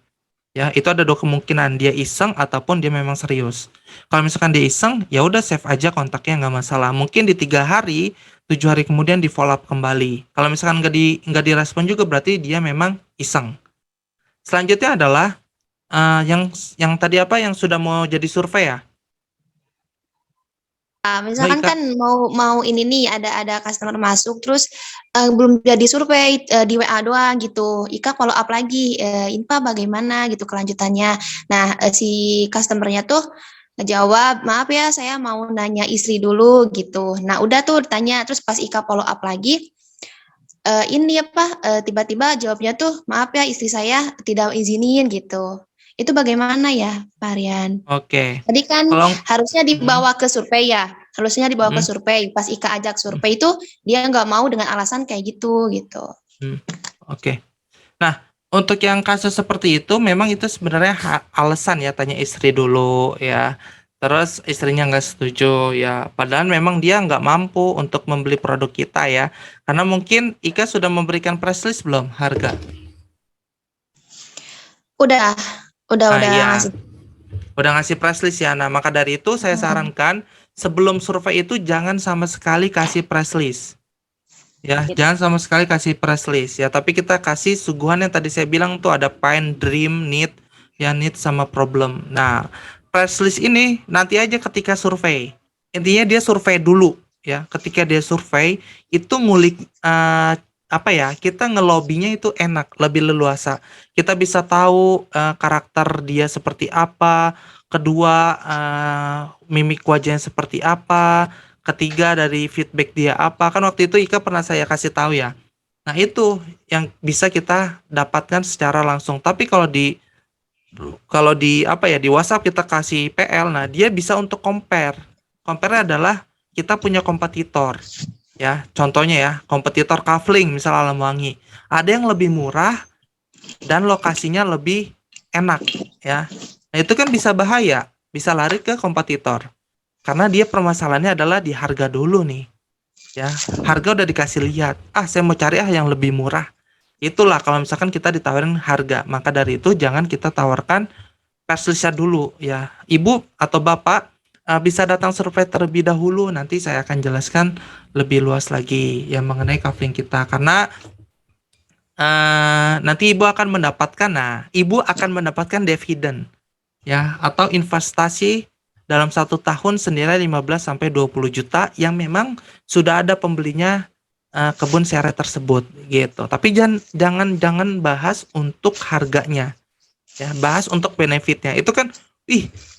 Ya, itu ada dua kemungkinan, dia iseng ataupun dia memang serius. Kalau misalkan dia iseng, ya udah save aja kontaknya nggak masalah. Mungkin di 3 hari, 7 hari kemudian di follow up kembali. Kalau misalkan nggak direspon juga berarti dia memang iseng. Selanjutnya adalah yang tadi apa yang sudah mau jadi survei ya? Misalkan Baik, Kak. kan mau ini nih ada customer masuk terus belum jadi survei di WA doang gitu. Ika follow up lagi, Inpa bagaimana gitu kelanjutannya. Nah, si customernya tuh ngejawab, maaf ya saya mau nanya istri dulu gitu. Nah, udah tuh ditanya terus pas Ika follow up lagi, ini apa tiba-tiba jawabnya tuh maaf ya istri saya tidak izinin gitu. Itu bagaimana ya, Pak Rian? Oke. Tadi kan Kalau harusnya mm, dibawa ke survei ya, harusnya dibawa ke mm, survei. Pas Ika ajak mm, survei itu dia nggak mau dengan alasan kayak gitu gitu. mm. Oke. Nah, untuk yang kasus seperti itu memang itu sebenarnya alasan ya tanya istri dulu ya. Terus istrinya nggak setuju ya. Padahal memang dia nggak mampu untuk membeli produk kita ya. Karena mungkin Ika sudah memberikan press list belum harga? Udah, Nah, udah iya. ngasih. Udah ngasih press list ya. Nah, maka dari itu saya Hmm, sarankan sebelum survei itu jangan sama sekali kasih press list. Ya, gitu. jangan sama sekali kasih press list ya, tapi kita kasih suguhan yang tadi saya bilang tuh ada pain, dream, need, ya need sama problem. Nah, press list ini nanti aja ketika survei. Intinya dia survei dulu ya. Ketika dia survei itu ngulik apa ya? Kita ngelobinya itu enak, lebih leluasa. Kita bisa tahu karakter dia seperti apa, kedua mimik wajahnya seperti apa, ketiga dari feedback dia apa, kan waktu itu Ika pernah saya kasih tahu ya. Nah itu yang bisa kita dapatkan secara langsung. Tapi kalau di apa ya, di WhatsApp kita kasih PL, nah dia bisa untuk compare. Compare adalah kita punya kompetitor ya. Contohnya ya, kompetitor kafling misal Alam Wangi, ada yang lebih murah dan lokasinya lebih enak ya. Nah itu kan bisa bahaya, bisa lari ke kompetitor. Karena dia permasalahannya adalah di harga dulu nih. Ya, harga udah dikasih lihat. Ah, saya mau cari yang lebih murah. Itulah kalau misalkan kita ditawarin harga, maka dari itu jangan kita tawarkan persisnya dulu ya. Ibu atau Bapak bisa datang survei terlebih dahulu. Nanti saya akan jelaskan lebih luas lagi yang mengenai covering kita. Karena nanti ibu akan mendapatkan dividen ya atau investasi dalam 1 tahun senilai 15 sampai 20 juta yang memang sudah ada pembelinya kebun sere tersebut gitu. Tapi jangan bahas untuk harganya ya, bahas untuk benefitnya. Itu kan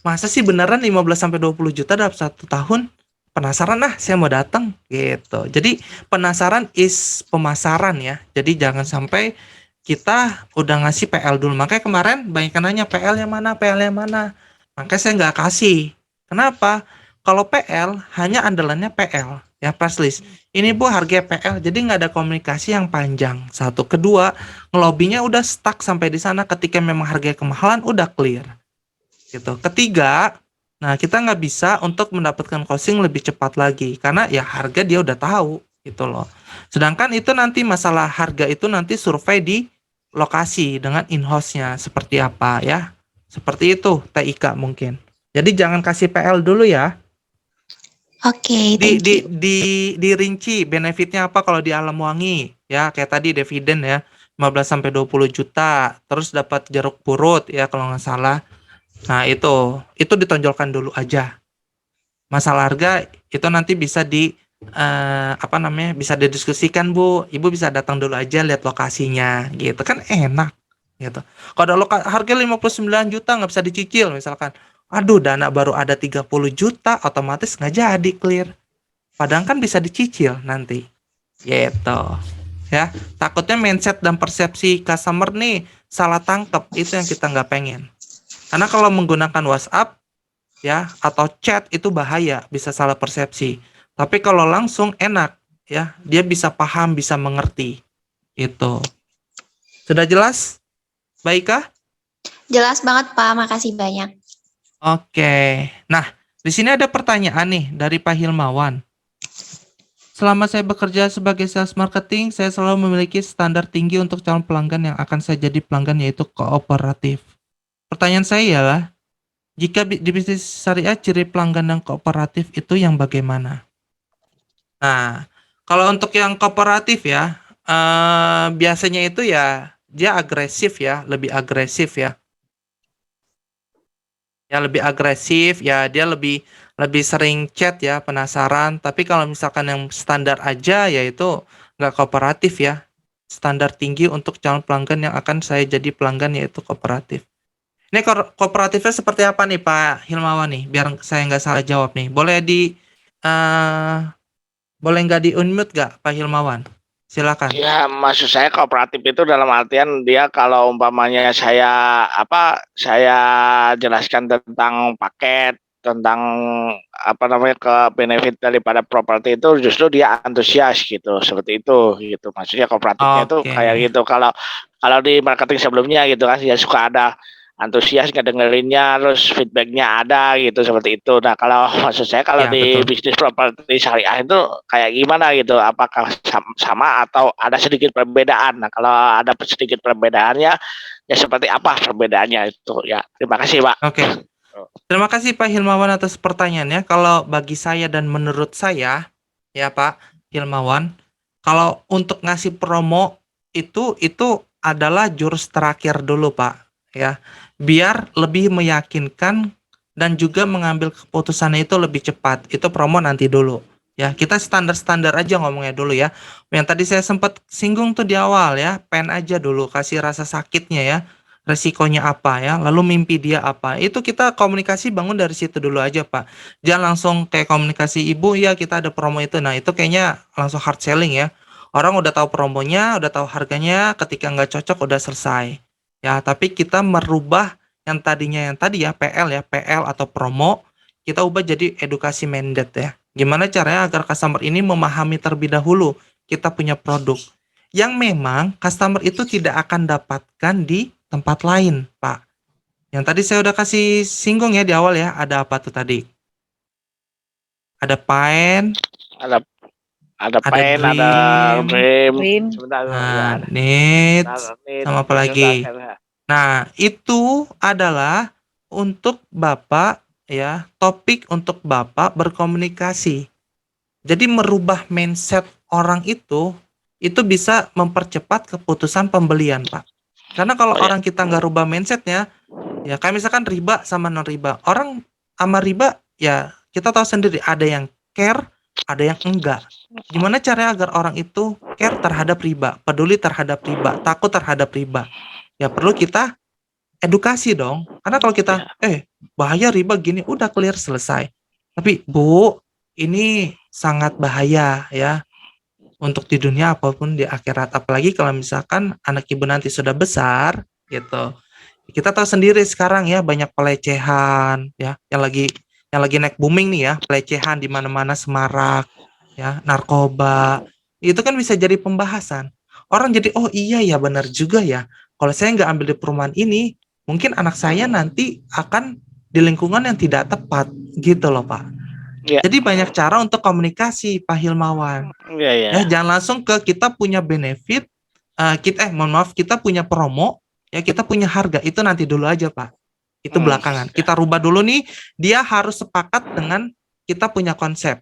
masa sih beneran 15 sampai 20 juta dalam 1 tahun? Penasaran saya mau datang gitu. Jadi penasaran is pemasaran ya. Jadi jangan sampai kita udah ngasih PL dulu. Makanya kemarin banyak yang nanya PL yang mana, PL yang mana. Makanya saya nggak kasih. Kenapa? Kalau PL hanya andalannya PL ya, press list. Ini Bu harga PL, jadi nggak ada komunikasi yang panjang. Satu, kedua, ngelobinya udah stuck sampai di sana. Ketika memang harga kemahalan udah clear. Gitu. Ketiga, nah kita nggak bisa untuk mendapatkan closing lebih cepat lagi karena ya harga dia udah tahu gitu loh. Sedangkan itu nanti masalah harga itu nanti survei di lokasi dengan in-house-nya seperti apa ya. Seperti itu TIK mungkin. Jadi jangan kasih PL dulu ya. Oke, Di thank di you. di dirinci benefitnya apa kalau di Alam Wangi ya, kayak tadi dividen ya 15 sampai 20 juta, terus dapat jeruk purut ya kalau nggak salah. Nah, itu ditonjolkan dulu aja. Masalah harga itu nanti bisa apa namanya? Bisa didiskusikan, Bu. Ibu bisa datang dulu aja lihat lokasinya gitu kan enak gitu. Kalau ada harga 59 juta nggak bisa dicicil misalkan. Aduh, dana baru ada 30 juta otomatis nggak jadi clear. Padahal kan bisa dicicil nanti. Gitu. Ya, takutnya mindset dan persepsi customer nih salah tangkap, itu yang kita nggak pengen. Karena kalau menggunakan WhatsApp ya atau chat itu bahaya, bisa salah persepsi. Tapi kalau langsung enak ya, dia bisa paham, bisa mengerti. Itu. Sudah jelas? Baikkah? Jelas banget Pak, makasih banyak. Oke. Nah, di sini ada pertanyaan nih dari Pak Hilmawan. Selama saya bekerja sebagai sales marketing, saya selalu memiliki standar tinggi untuk calon pelanggan yang akan saya jadi pelanggan, yaitu kooperatif. Pertanyaan saya ialah, jika di bisnis syariah ciri pelanggan yang kooperatif itu yang bagaimana? Nah, kalau untuk yang kooperatif ya, biasanya itu ya dia agresif ya, lebih agresif ya. Ya lebih agresif ya, dia lebih lebih sering chat ya, penasaran. Tapi kalau misalkan yang standar aja yaitu nggak kooperatif ya. Standar tinggi untuk calon pelanggan yang akan saya jadi pelanggan yaitu kooperatif. Ini kooperatifnya seperti apa nih Pak Hilmawan nih? Biar saya nggak salah jawab nih. Eh boleh nggak di unmute nggak Pak Hilmawan? Silakan. Ya, maksud saya kooperatif itu dalam artian dia kalau umpamanya saya jelaskan tentang paket, tentang apa namanya ke benefit daripada properti itu justru dia antusias gitu, seperti itu gitu. Maksudnya kooperatifnya itu Oke. kayak gitu. Kalau kalau di marketing sebelumnya gitu kan ya suka ada antusias ngadengerinnya, terus feedbacknya ada gitu seperti itu. Nah kalau maksud saya kalau Ya, di betul. bisnis properti syariah itu kayak gimana gitu? Apakah sama atau ada sedikit perbedaan? Nah kalau ada sedikit perbedaannya, ya seperti apa perbedaannya itu ya? Terima kasih Pak. Oke. Terima kasih Pak Hilmawan atas pertanyaannya. Kalau bagi saya dan menurut saya, ya Pak Hilmawan, kalau untuk ngasih promo itu adalah jurus terakhir dulu Pak, ya. Biar lebih meyakinkan dan juga mengambil keputusannya itu lebih cepat. Itu promo nanti dulu. Ya, kita standar-standar aja ngomongnya dulu ya. Yang tadi saya sempat singgung tuh di awal ya, pen aja dulu, kasih rasa sakitnya ya. Resikonya apa ya, lalu mimpi dia apa. Itu kita komunikasi bangun dari situ dulu aja, Pak. Jangan langsung kayak komunikasi, Ibu ya kita ada promo itu. Nah, itu kayaknya langsung hard selling ya. Orang udah tahu promonya, udah tahu harganya, ketika nggak cocok udah selesai. Ya, tapi kita merubah yang tadi ya, PL atau promo, kita ubah jadi edukasi mandate ya. Gimana caranya agar customer ini memahami terlebih dahulu kita punya produk yang memang customer itu tidak akan dapatkan di tempat lain, Pak. Yang tadi saya udah kasih singgung ya di awal ya, ada apa tuh tadi? Ada Pine, Ada ada pen, ada Dream, dream. Sebentar ya. Needs, Ini sama apa lagi? Nah, itu adalah untuk Bapak ya, topik untuk Bapak berkomunikasi. Jadi merubah mindset orang itu bisa mempercepat keputusan pembelian, Pak. Karena kalau Oh, ya. orang kita nggak rubah mindsetnya, ya kayak misalkan riba sama non riba. Orang sama riba ya kita tahu sendiri ada yang care, ada yang enggak. Gimana caranya agar orang itu care terhadap riba, peduli terhadap riba, takut terhadap riba? Ya perlu kita edukasi dong. Karena kalau kita bahaya riba gini, udah clear selesai. Tapi Bu, ini sangat bahaya ya untuk di dunia apapun di akhirat. Apalagi kalau misalkan anak ibu nanti sudah besar gitu. Kita tahu sendiri sekarang ya banyak pelecehan ya yang lagi naik booming nih ya, pelecehan di mana-mana, semarak ya, narkoba. Itu kan bisa jadi pembahasan. Orang jadi oh iya ya benar juga ya. Kalau saya nggak ambil di perumahan ini, mungkin anak saya nanti akan di lingkungan yang tidak tepat gitu loh Pak. Ya. Jadi banyak cara untuk komunikasi Pak Hilmawan. Ya. Jangan langsung ke kita punya benefit, kita punya promo, ya kita punya harga, itu nanti dulu aja Pak. Itu belakangan. Kita rubah dulu nih, dia harus sepakat dengan kita punya konsep.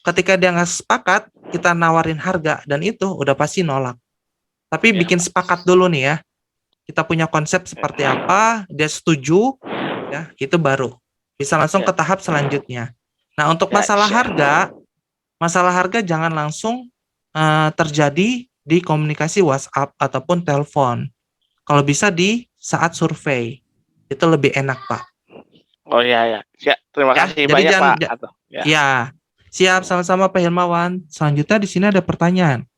Ketika dia nggak sepakat, kita nawarin harga, dan itu udah pasti nolak. Tapi bikin sepakat dulu nih ya. Kita punya konsep seperti apa, dia setuju, ya itu baru. Bisa langsung ke tahap selanjutnya. Nah untuk masalah harga jangan langsung terjadi di komunikasi WhatsApp ataupun telepon. Kalau bisa di saat survei, itu lebih enak Pak. Oh ya. Terima kasih jadi banyak Pak. Ya, siap sama-sama Pak Hilmawan. Selanjutnya di sini ada pertanyaan.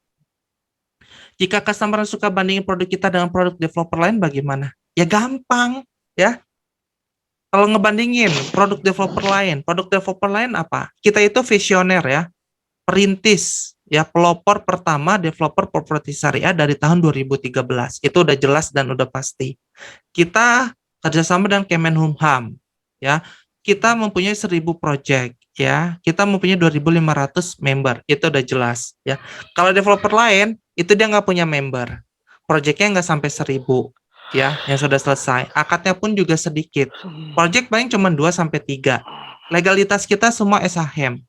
Jika customer suka bandingin produk kita dengan produk developer lain, bagaimana? Ya gampang, ya. Kalau ngebandingin produk developer lain apa? Kita itu visioner ya, perintis ya pelopor pertama developer properti syariah dari tahun 2013. Itu udah jelas dan udah pasti. Kita kerjasama dengan Kemenkumham, ya. Kita mempunyai 1.000 project, ya. Kita mempunyai 2.500 member, itu udah jelas, ya. Kalau developer lain, itu dia nggak punya member. Projectnya nggak sampai 1.000, ya, yang sudah selesai. Akadnya pun juga sedikit. Project paling cuma 2-3. Legalitas kita semua SHM.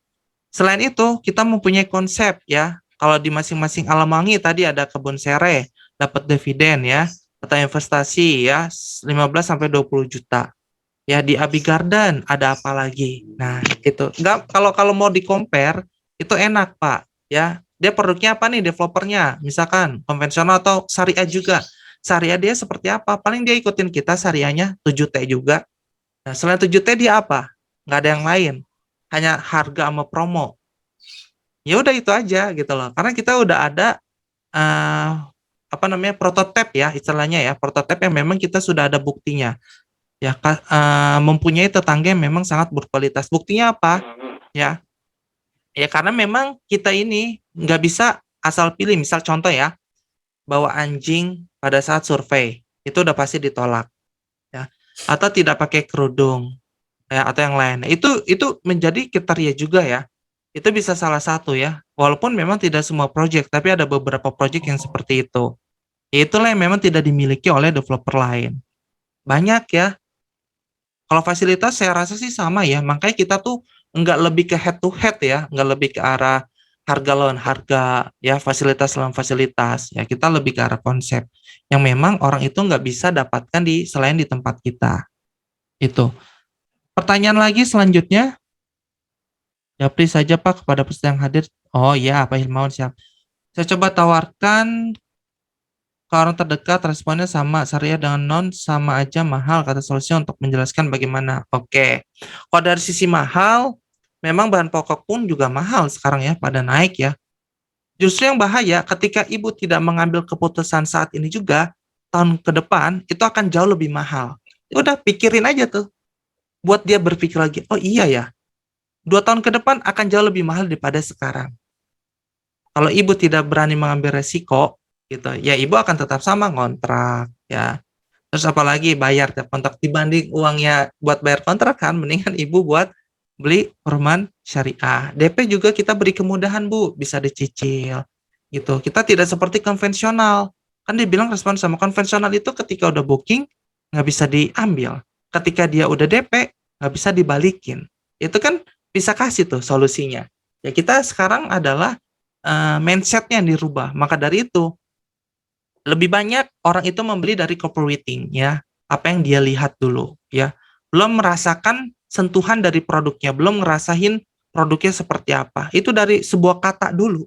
Selain itu, kita mempunyai konsep, ya. Kalau di masing-masing Alamangi tadi ada kebun sere, dapat dividen, ya, atau investasi, ya, 15-20 juta. Ya, di Abi Garden ada apa lagi? Nah, itu. Enggak, kalau mau di-compare, itu enak, Pak, ya. Dia produknya apa nih developernya? Misalkan konvensional atau syariah juga. Syariah dia seperti apa? Paling dia ikutin kita syariahnya 7T juga. Nah, selain 7T dia apa? Nggak ada yang lain. Hanya harga sama promo. Ya udah itu aja gitu loh. Karena kita udah ada apa namanya prototipe ya istilahnya ya, prototipe yang memang kita sudah ada buktinya. Ya mempunyai tetangga yang memang sangat berkualitas. Buktinya apa? Ya. Ya karena memang kita ini nggak bisa asal pilih. Misal contoh ya, bawa anjing pada saat survei, itu udah pasti ditolak. Ya. Atau tidak pakai kerudung. Ya, atau yang lain. Itu menjadi kriteria juga ya. Itu bisa salah satu ya. Walaupun memang tidak semua project, tapi ada beberapa project yang seperti itu. Itulah yang memang tidak dimiliki oleh developer lain. Banyak ya. Kalau fasilitas saya rasa sih sama ya. Makanya kita tuh nggak lebih ke head to head ya, nggak lebih ke arah harga lawan harga ya, fasilitas lawan fasilitas ya. Kita lebih ke arah konsep yang memang orang itu nggak bisa dapatkan selain di tempat kita. Itu. Pertanyaan lagi selanjutnya. Japri saja Pak kepada peserta yang hadir. Oh iya, Pak Hilmawan siap. Saya coba tawarkan ke orang terdekat, responnya sama, syariah dengan non sama aja mahal, kata solusi untuk menjelaskan bagaimana. Oke. Kalau dari sisi mahal, memang bahan pokok pun juga mahal sekarang ya, pada naik ya. Justru yang bahaya ketika ibu tidak mengambil keputusan saat ini juga, tahun ke depan itu akan jauh lebih mahal. Udah pikirin aja tuh. Buat dia berpikir lagi, oh iya ya, 2 tahun ke depan akan jauh lebih mahal daripada sekarang. Kalau ibu tidak berani mengambil resiko, gitu, ya ibu akan tetap sama ngontrak, ya. Terus apalagi bayar tiap kontrak dibanding uangnya buat bayar kontrak kan, mendingan ibu buat beli perumahan syariah. DP juga kita beri kemudahan Bu, bisa dicicil, gitu. Kita tidak seperti konvensional. Kan dibilang respon sama konvensional itu ketika udah booking nggak bisa diambil. Ketika dia udah DP nggak bisa dibalikin. Itu kan bisa kasih tuh solusinya. Ya kita sekarang adalah mindset-nya yang dirubah. Maka dari itu lebih banyak orang itu membeli dari copywriting ya, apa yang dia lihat dulu ya. Belum merasakan sentuhan dari produknya, belum ngerasain produknya seperti apa. Itu dari sebuah kata dulu.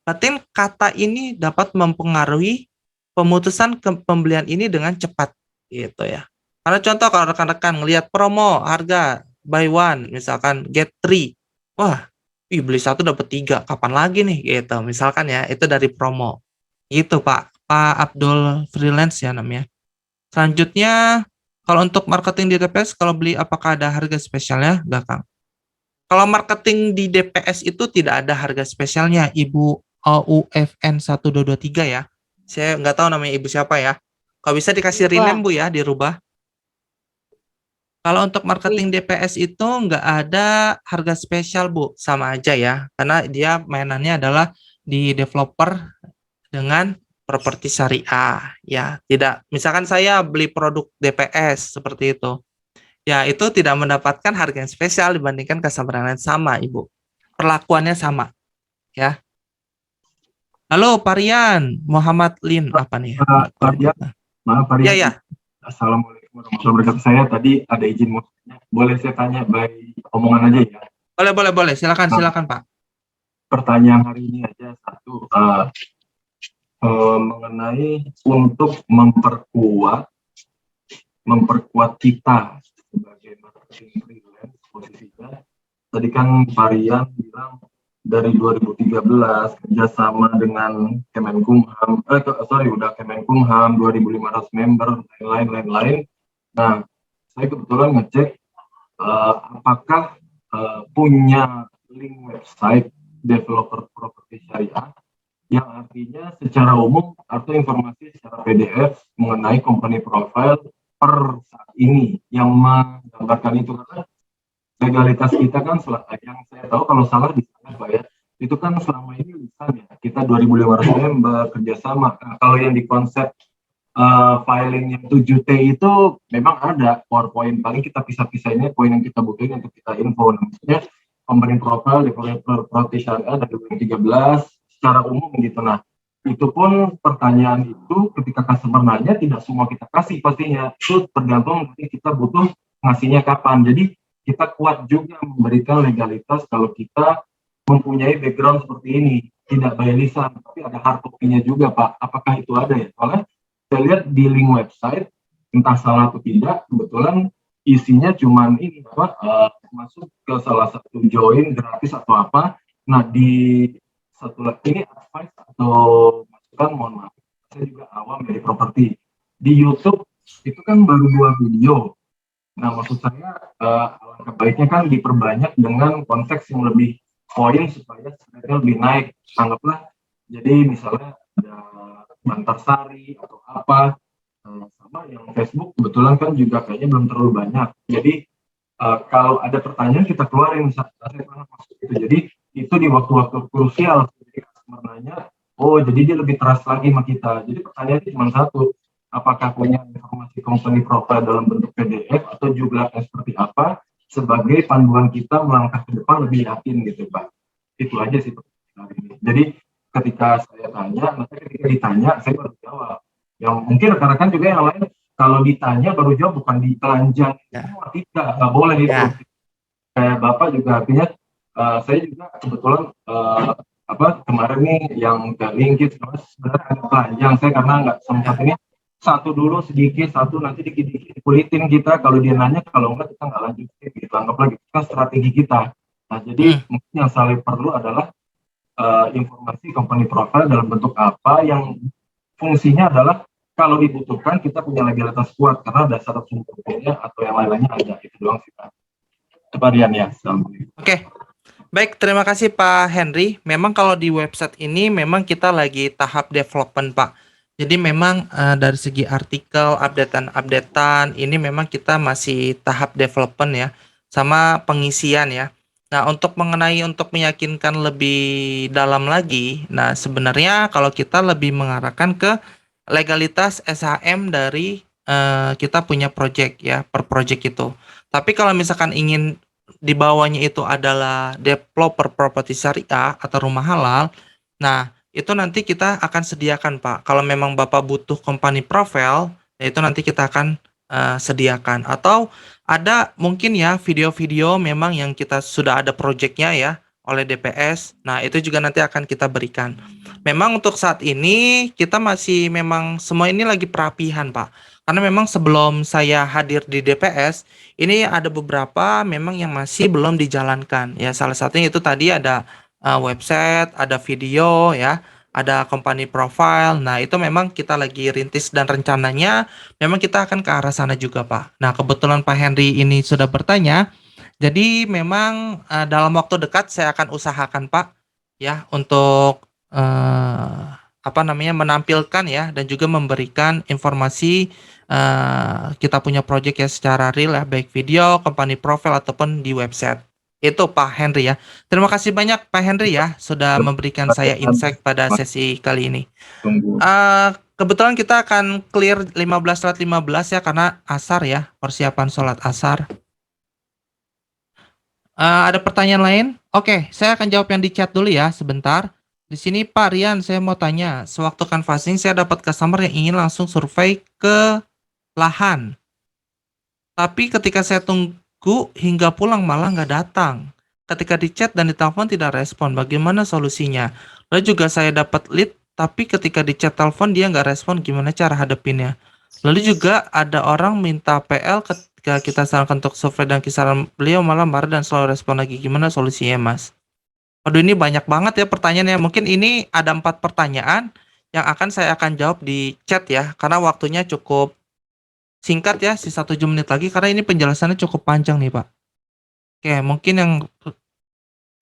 Berarti kata ini dapat mempengaruhi pemutusan pembelian ini dengan cepat gitu ya. Karena contoh kalau rekan-rekan ngelihat promo harga buy one, misalkan get 3. Wah, beli 1 dapat 3. Kapan lagi nih gitu. Misalkan ya, itu dari promo. Gitu, Pak. Pak Abdul Freelance ya namanya. Selanjutnya, kalau untuk marketing di DPS kalau beli apakah ada harga spesialnya? Enggak, Kang. Kalau marketing di DPS itu tidak ada harga spesialnya, Ibu OUFN 1223 ya. Saya nggak tahu namanya Ibu siapa ya. Kalau bisa dikasih rename Bu ya, dirubah. Kalau untuk marketing DPS itu nggak ada harga spesial Bu, sama aja ya. Karena dia mainannya adalah di developer dengan properti syariah ya. Tidak, misalkan saya beli produk DPS seperti itu. Ya, itu tidak mendapatkan harga yang spesial dibandingkan customer lain sama, Ibu. Perlakuannya sama ya. Halo Pak Rian, Muhammad Lin apa nih? Pak Rian, maaf Pak Rian. Ya. Assalamualaikum warahmatullahi wabarakatuh. Saya tadi ada izin mau tanya. Boleh saya tanya by omongan aja ya? Boleh. Silakan Pak. Pertanyaan hari ini aja satu mengenai untuk memperkuat kita sebagai marketing freelance posisinya. Tadi kan Pak Rian bilang dari 2013 kerjasama dengan Kemenkumham, udah Kemenkumham 2.500 member, lain-lain. Nah, saya kebetulan ngecek apakah punya link website developer properti syariah, yang artinya secara umum atau informasi secara PDF mengenai company profile per saat ini yang menggambarkan itu. Karena legalitas kita kan yang saya tahu kalau salah di sana Pak ya, itu kan selama ini lisan ya, kita 2.500 member kerjasama. Nah, kalau yang di konsep filing yang 7T itu memang ada PowerPoint, paling kita pisah-pisahnya poin yang kita butuhin untuk kita info. Maksudnya company profile developer properti syariah dari 2013 secara umum gitu. Nah, itu pun pertanyaan itu ketika customer nanya tidak semua kita kasih pastinya. Itu tergantung nanti kita butuh ngasihnya kapan. Jadi kita kuat juga memberikan legalitas kalau kita mempunyai background seperti ini. Tidak by lisan, tapi ada hard copy-nya juga Pak. Apakah itu ada ya? Soalnya saya lihat di link website, entah salah atau tidak, kebetulan isinya cuman ini apa, masuk ke salah satu join gratis atau apa. Nah di satu lagi ini advice atau masukan, mohon maaf, saya juga awam dari properti. Di YouTube itu kan baru 2 video. Nah maksud saya alangkah baiknya kan diperbanyak dengan konteks yang lebih poin supaya sebenarnya lebih naik. Anggaplah jadi misalnya ada Bantarsari atau apa, sama yang Facebook kebetulan kan juga kayaknya belum terlalu banyak. Jadi kalau ada pertanyaan kita keluarin, saya pernah masuk itu. Jadi itu di waktu-waktu krusial, jadi customer nanya, oh jadi dia lebih trust lagi sama kita. Jadi pertanyaannya cuma satu, apakah punya informasi company profile dalam bentuk PDF atau juga seperti apa sebagai panduan kita melangkah ke depan lebih yakin gitu Pak. Itu aja sih pertanyaan ini. Jadi ketika saya tanya, nanti ketika ditanya saya baru jawab. Yang mungkin rekan-rekan juga yang lain kalau ditanya baru jawab, bukan ditelanjang semua, tidak, nggak boleh itu. Kayak Bapak juga artinya saya juga kebetulan kemarin nih yang ke LinkedIn sebenarnya agak telanjang saya karena nggak sempat ini satu dulu sedikit, satu nanti dikit-dikit kulitin kita, kalau dia nanya, kalau enggak kita nggak lanjutin gitu, anggap lagi kita strategi kita. Nah jadi mungkin yang saling perlu adalah informasi company profile dalam bentuk apa yang fungsinya adalah kalau dibutuhkan kita punya legalitas kuat karena ada syarat sumbernya atau yang lain-lainnya ada. Itu doang sih Pak. Rian ya. Oke. Baik, terima kasih Pak Henry. Memang kalau di website ini memang kita lagi tahap development Pak. Jadi memang dari segi artikel, updatean ini memang kita masih tahap development ya, sama pengisian ya. Nah, untuk meyakinkan lebih dalam lagi, nah sebenarnya kalau kita lebih mengarahkan ke legalitas SHM dari kita punya project ya, per project itu. Tapi kalau misalkan ingin di bawahnya itu adalah developer properti syariah atau rumah halal, nah itu nanti kita akan sediakan Pak. Kalau memang Bapak butuh company profile, ya itu nanti kita akan sediakan. Atau ada mungkin ya video-video memang yang kita sudah ada projectnya ya oleh DPS. Nah itu juga nanti akan kita berikan. Memang untuk saat ini kita masih memang semua ini lagi perapihan Pak. Karena memang sebelum saya hadir di DPS, ini ada beberapa memang yang masih belum dijalankan. Ya salah satunya itu tadi ada website, ada video ya, ada company profile. Nah, itu memang kita lagi rintis dan rencananya memang kita akan ke arah sana juga, Pak. Nah, kebetulan Pak Henry ini sudah bertanya. Jadi memang dalam waktu dekat saya akan usahakan, Pak, ya untuk menampilkan ya dan juga memberikan informasi kita punya project ya secara real ya, baik video, company profile ataupun di website. Itu Pak Henry ya. Terima kasih banyak Pak Henry ya sudah memberikan saya insight pada sesi kali ini. Kebetulan kita akan clear 15:15 ya karena asar ya, persiapan sholat asar. Ada pertanyaan lain? Oke, saya akan jawab yang di chat dulu ya sebentar. Di sini Pak Rian, saya mau tanya, sewaktu canvassing saya dapat customer yang ingin langsung survei ke lahan. Tapi ketika saya tunggu hingga pulang malah nggak datang. Ketika di chat dan ditelepon tidak respon. Bagaimana solusinya? Lalu juga saya dapat lead, tapi ketika di chat telepon dia nggak respon. Gimana cara hadapinnya? Lalu juga ada orang minta PL ketika kita sarankan untuk survei dan kisaran beliau malah marah dan selalu respon lagi. Gimana solusinya Mas? Aduh ini banyak banget ya pertanyaannya. Mungkin ini ada 4 pertanyaan yang saya akan jawab di chat ya. Karena waktunya cukup singkat ya, sisa 7 menit lagi karena ini penjelasannya cukup panjang nih Pak. Oke, mungkin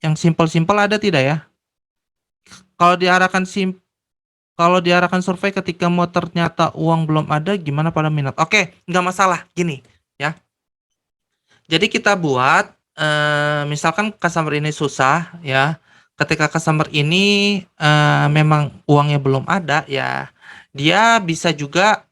yang simpel-simpel ada tidak ya? Kalau diarahkan kalau diarahkan survei ketika mau ternyata uang belum ada, gimana pada minat? Oke, nggak masalah. Gini, ya. Jadi kita buat, misalkan customer ini susah, ya. Ketika customer ini memang uangnya belum ada, ya, dia bisa juga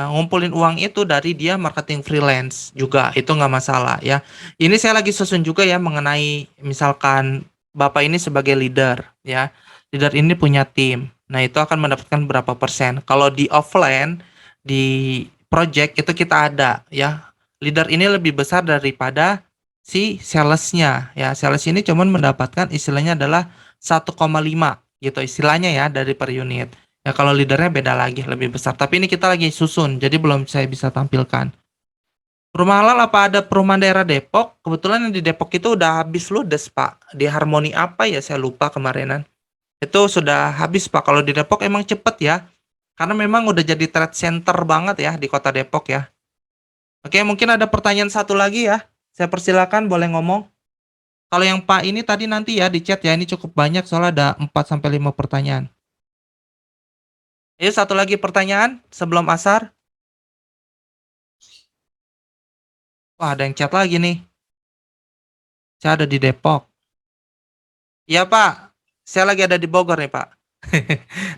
ngumpulin uang itu dari dia marketing freelance juga, itu nggak masalah, ya. Ini saya lagi susun juga ya mengenai misalkan Bapak ini sebagai leader, ya. Leader ini punya tim. Nah, itu akan mendapatkan berapa persen. Kalau di offline, di project itu kita ada, ya. Leader ini lebih besar daripada si salesnya, ya. Sales ini cuman mendapatkan istilahnya adalah 1,5 gitu istilahnya ya dari per unit. Ya kalau leadernya beda lagi lebih besar. Tapi ini kita lagi susun, jadi belum saya bisa tampilkan. Rumah halal apa ada perumahan daerah Depok? Kebetulan yang di Depok itu udah habis ludes, Pak. Di Harmoni apa ya saya lupa kemarinan. Itu sudah habis, Pak. Kalau di Depok emang cepet ya. Karena memang udah jadi trade center banget ya di kota Depok ya. Oke, mungkin ada pertanyaan satu lagi ya. Saya persilakan boleh ngomong. Kalau yang Pak ini tadi nanti ya di chat ya, ini cukup banyak soalnya ada 4 sampai 5 pertanyaan. Ayo satu lagi pertanyaan sebelum asar. Wah, ada yang chat lagi nih. Saya ada di Depok. Iya, Pak. Saya lagi ada di Bogor nih, Pak.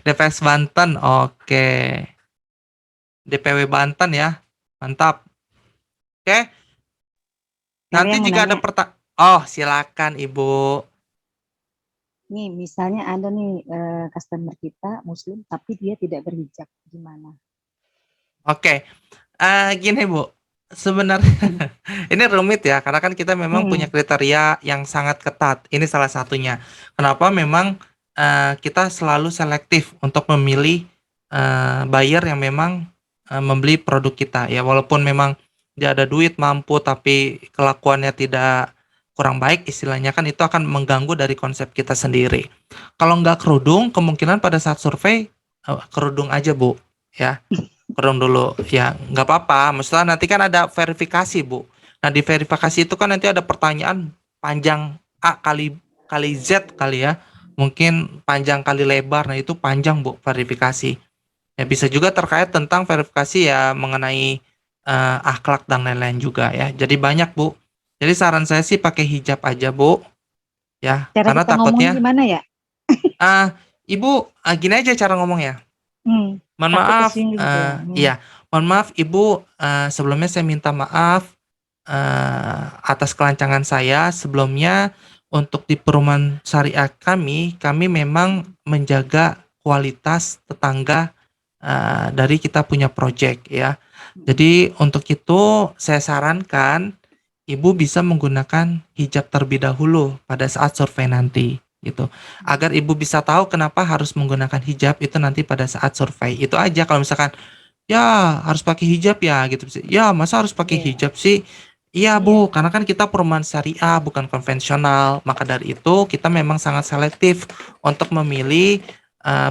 DPS Banten. Oke. DPW Banten ya. Mantap. Oke. Nanti jika ada pertanyaan. Oh, silakan Ibu. Nih, misalnya ada nih customer kita muslim tapi dia tidak berhijab, gimana? Oke. Gini Bu, sebenarnya ini rumit ya, karena kan kita memang punya kriteria yang sangat ketat. Ini salah satunya. Kenapa memang kita selalu selektif untuk memilih buyer yang memang membeli produk kita. Ya, walaupun memang dia ada duit, mampu, tapi kelakuannya tidak kurang baik, istilahnya kan itu akan mengganggu dari konsep kita sendiri. Kalau nggak kerudung, kemungkinan pada saat survei kerudung aja Bu, ya. Kerudung dulu, ya nggak apa-apa. Maksudnya nanti kan ada verifikasi Bu. Nah di verifikasi itu kan nanti ada pertanyaan panjang A kali Z kali ya. Mungkin panjang kali lebar. Nah itu panjang Bu verifikasi. Ya bisa juga terkait tentang verifikasi ya mengenai akhlak dan lain-lain juga ya. Jadi banyak Bu. Jadi saran saya sih pakai hijab aja Bu. Ya, Cara karena kita ngomongnya takutnya gimana ya? Ibu gini aja cara ngomongnya. Mohon Takut maaf, tersinggung gitu ya. iya, mohon maaf Ibu, sebelumnya saya minta maaf atas kelancangan saya. Sebelumnya untuk di perumahan syariah kami memang menjaga kualitas tetangga dari kita punya project ya. Jadi untuk itu saya sarankan Ibu bisa menggunakan hijab terlebih dahulu pada saat survei nanti gitu. Agar Ibu bisa tahu kenapa harus menggunakan hijab itu nanti pada saat survei. Itu aja kalau misalkan ya harus pakai hijab ya gitu. Ya masa harus pakai hijab sih? Iya Bu, karena kan kita perumahan syariah bukan konvensional. Maka dari itu kita memang sangat selektif untuk memilih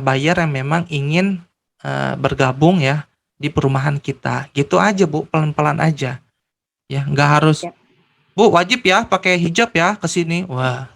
buyer yang memang ingin bergabung ya di perumahan kita. Gitu aja Bu, pelan-pelan aja. Ya, nggak harus Bu, wajib ya pakai hijab ya ke sini. Wah,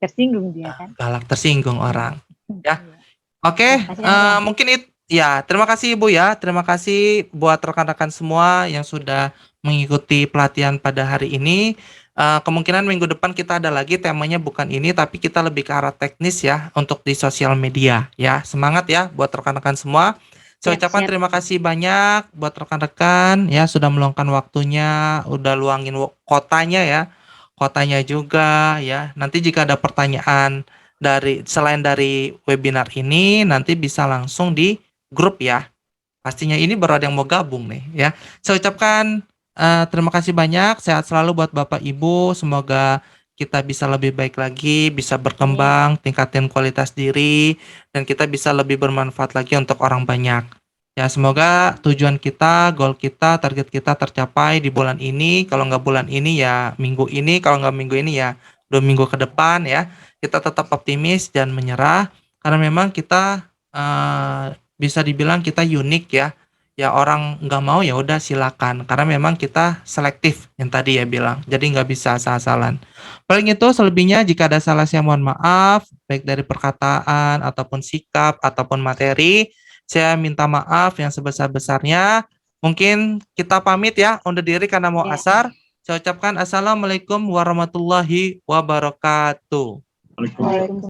Tersinggung dia kan. galak, tersinggung orang. Ya. Iya. Oke, Makasih, mungkin ya, terima kasih Ibu ya. Terima kasih buat rekan-rekan semua yang sudah mengikuti pelatihan pada hari ini. Kemungkinan minggu depan kita ada lagi temanya bukan ini tapi kita lebih ke arah teknis ya untuk di sosial media ya. Semangat ya buat rekan-rekan semua. Saya ucapkan terima kasih banyak buat rekan-rekan ya sudah meluangkan waktunya, udah luangin kotanya ya. Kotanya juga ya. Nanti jika ada pertanyaan selain dari webinar ini nanti bisa langsung di grup ya. Pastinya ini baru ada yang mau gabung nih ya. Saya ucapkan terima kasih banyak. Sehat selalu buat Bapak Ibu. Semoga kita bisa lebih baik lagi, bisa berkembang, tingkatin kualitas diri, dan kita bisa lebih bermanfaat lagi untuk orang banyak. Ya, semoga tujuan kita, goal kita, target kita tercapai di bulan ini. Kalau nggak bulan ini ya minggu ini, kalau nggak minggu ini ya 2 minggu ke depan ya. Kita tetap optimis dan menyerah karena memang kita bisa dibilang kita unik ya. ya orang nggak mau ya udah silakan, karena memang kita selektif yang tadi ya bilang, jadi nggak bisa asal-asalan. Paling itu, selebihnya jika ada salah saya mohon maaf, baik dari perkataan ataupun sikap ataupun materi, saya minta maaf yang sebesar-besarnya. Mungkin kita pamit ya undur diri karena mau Ya. asar. Saya ucapkan assalamualaikum warahmatullahi wabarakatuh. Waalaikumsalam.